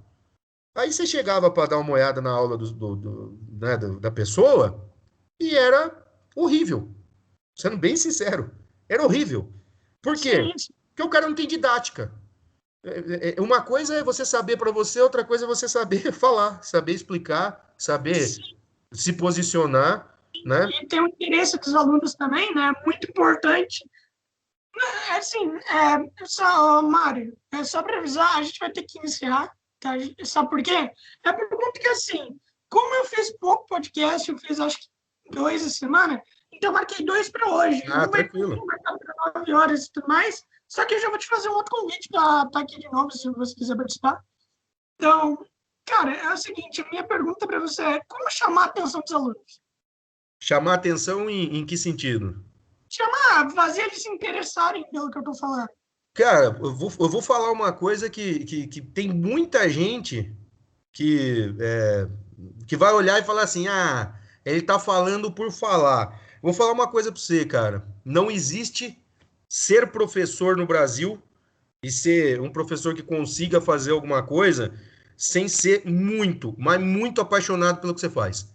Aí você chegava para dar uma olhada na aula né, da pessoa e era horrível. Sendo bem sincero, era horrível. Por quê? sim, sim. Porque o cara não tem didática. Uma coisa é você saber para você, outra coisa é você saber falar, saber explicar, saber Sim, se posicionar, né? e tem o interesse dos alunos também, né? Muito importante. É assim, Mário, só para avisar, a gente vai ter que encerrar, tá? Sabe por quê? É por conta que, assim, como eu fiz pouco podcast, eu fiz acho que 2 essa semana, então eu marquei 2 para hoje. Ah, Um vai tranquilo. marcado para 9 horas e tudo mais, só que eu já vou te fazer um outro convite para estar aqui de novo, se você quiser participar. Então, cara, é o seguinte, a minha pergunta para você é como chamar a atenção dos alunos? Chamar atenção em que sentido? Fazer eles se interessarem pelo que eu estou falando. Cara, eu vou falar uma coisa que tem muita gente que vai olhar e falar assim: ah, ele tá falando por falar. Vou falar uma coisa para você, cara. Não existe ser professor no Brasil e ser um professor que consiga fazer alguma coisa sem ser muito, mas muito apaixonado pelo que você faz.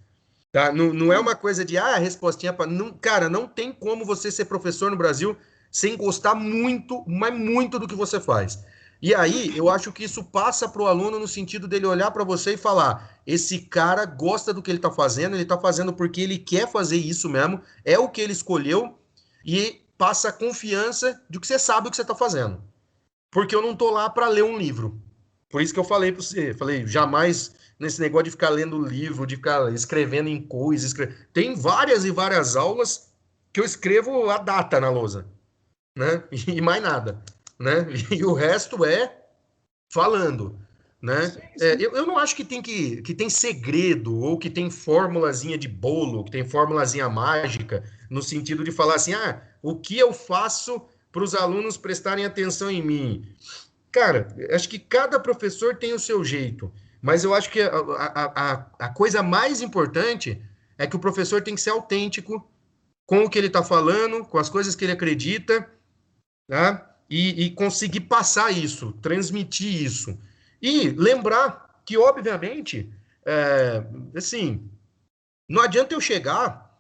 Tá? Não, não é uma coisa de, respostinha para. Não, cara, não tem como você ser professor no Brasil sem gostar muito, mas muito do que você faz. E aí, eu acho que isso passa para o aluno no sentido dele olhar para você e falar: esse cara gosta do que ele está fazendo porque ele quer fazer isso mesmo, é o que ele escolheu, e passa a confiança de que você sabe o que você está fazendo. Porque eu não tô lá para ler um livro. Por isso que eu falei para você, falei, jamais nesse negócio de ficar lendo livro, de ficar escrevendo em coisas. Tem várias e várias aulas que eu escrevo a data na lousa, né? E mais nada, né? E o resto é falando, né? Sim, sim. Eu não acho que tem segredo ou que tem formulazinha de bolo, que tem formulazinha mágica, no sentido de falar assim, o que eu faço para os alunos prestarem atenção em mim? Cara, acho que cada professor tem o seu jeito, mas eu acho que a coisa mais importante é que o professor tem que ser autêntico com o que ele está falando, com as coisas que ele acredita, tá? E conseguir passar isso, transmitir isso. E lembrar que, obviamente, assim, não adianta eu chegar,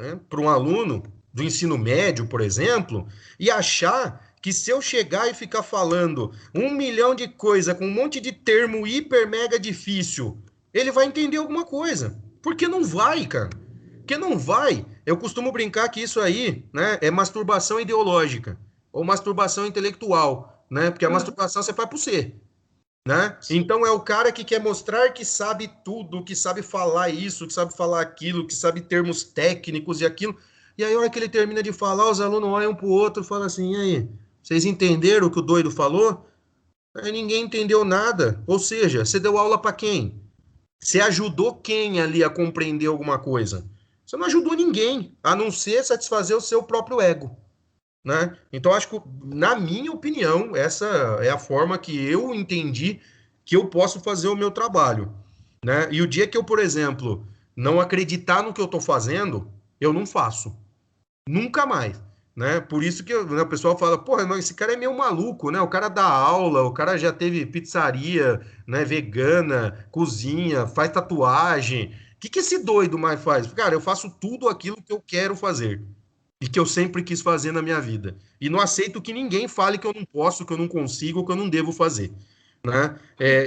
né, para um aluno do ensino médio, por exemplo, e achar que se eu chegar e ficar falando 1 milhão de coisa com um monte de termo hiper mega difícil, ele vai entender alguma coisa. Porque não vai, cara. Porque não vai. Eu costumo brincar que isso aí, né, é masturbação ideológica ou masturbação intelectual, né? Porque a Uhum. masturbação você faz por você, né? Sim, Então é o cara que quer mostrar que sabe tudo, que sabe falar isso, que sabe falar aquilo, que sabe termos técnicos e aquilo. E aí, a hora que ele termina de falar, os alunos olham um pro outro e falam assim: e aí, vocês entenderam o que o doido falou? Aí ninguém entendeu nada. Ou seja, você deu aula para quem? Você ajudou quem ali a compreender alguma coisa? Você não ajudou ninguém, a não ser satisfazer o seu próprio ego, né? Então, acho que, na minha opinião, essa é a forma que eu entendi que eu posso fazer o meu trabalho, né? E o dia que eu, por exemplo, não acreditar no que eu estou fazendo, eu não faço. Nunca mais, né? Por isso que né, o pessoal fala, porra, não, esse cara é meio maluco, né? O cara dá aula, o cara já teve pizzaria, né, vegana, cozinha, faz tatuagem. O que que esse doido mais faz? Cara, eu faço tudo aquilo que eu quero fazer e que eu sempre quis fazer na minha vida. E não aceito que ninguém fale que eu não posso, que eu não consigo, que eu não devo fazer, né?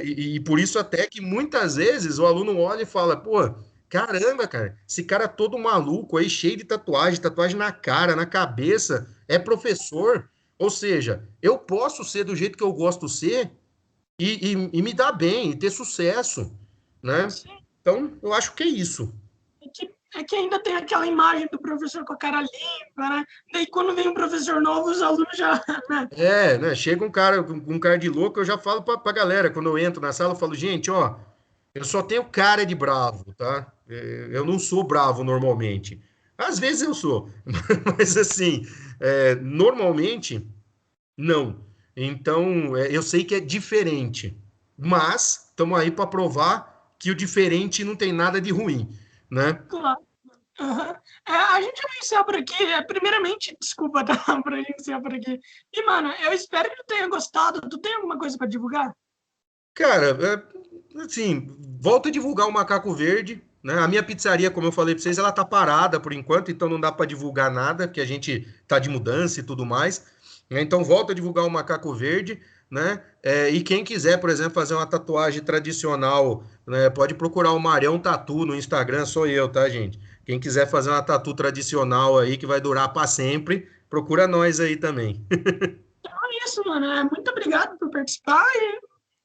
E por isso até que muitas vezes o aluno olha e fala, pô, caramba, cara, esse cara todo maluco aí, cheio de tatuagem, tatuagem na cara, na cabeça, é professor. Ou seja, eu posso ser do jeito que eu gosto de ser e me dar bem, e ter sucesso, né? sim. Então, eu acho que é isso. É que ainda tem aquela imagem do professor com a cara limpa, né? Daí quando vem um professor novo, os alunos já, né? Né? Chega um cara com um cara de louco, eu já falo pra galera, quando eu entro na sala, eu falo, gente, ó, eu só tenho cara de bravo, tá? Eu não sou bravo normalmente. Às vezes eu sou, mas assim, normalmente não. Então, eu sei que é diferente, mas estamos aí para provar que o diferente não tem nada de ruim, né? Claro. Uhum. A gente vai iniciar por aqui. Primeiramente, desculpa, tá? Pra gente iniciar por aqui. E, mano, eu espero que tu tenha gostado. Tu tem alguma coisa pra divulgar? Cara, assim, volta a divulgar o Macaco Verde, né? A minha pizzaria, como eu falei para vocês, ela tá parada por enquanto, então não dá para divulgar nada, porque a gente tá de mudança e tudo mais, né? Então volta a divulgar o Macaco Verde. né? E quem quiser, por exemplo, fazer uma tatuagem tradicional, né, pode procurar o Marião Tatu no Instagram, sou eu, tá, gente? Quem quiser fazer uma tatu tradicional aí que vai durar para sempre, procura nós aí também. Então é isso, mano. Muito obrigado por participar e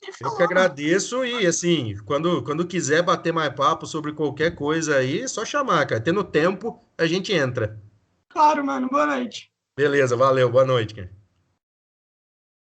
Eu que falou, mano. agradeço e, assim, quando quiser bater mais papo sobre qualquer coisa aí, é só chamar, cara. Tendo tempo, a gente entra. Claro, mano. Boa noite. Beleza, valeu, boa noite, cara.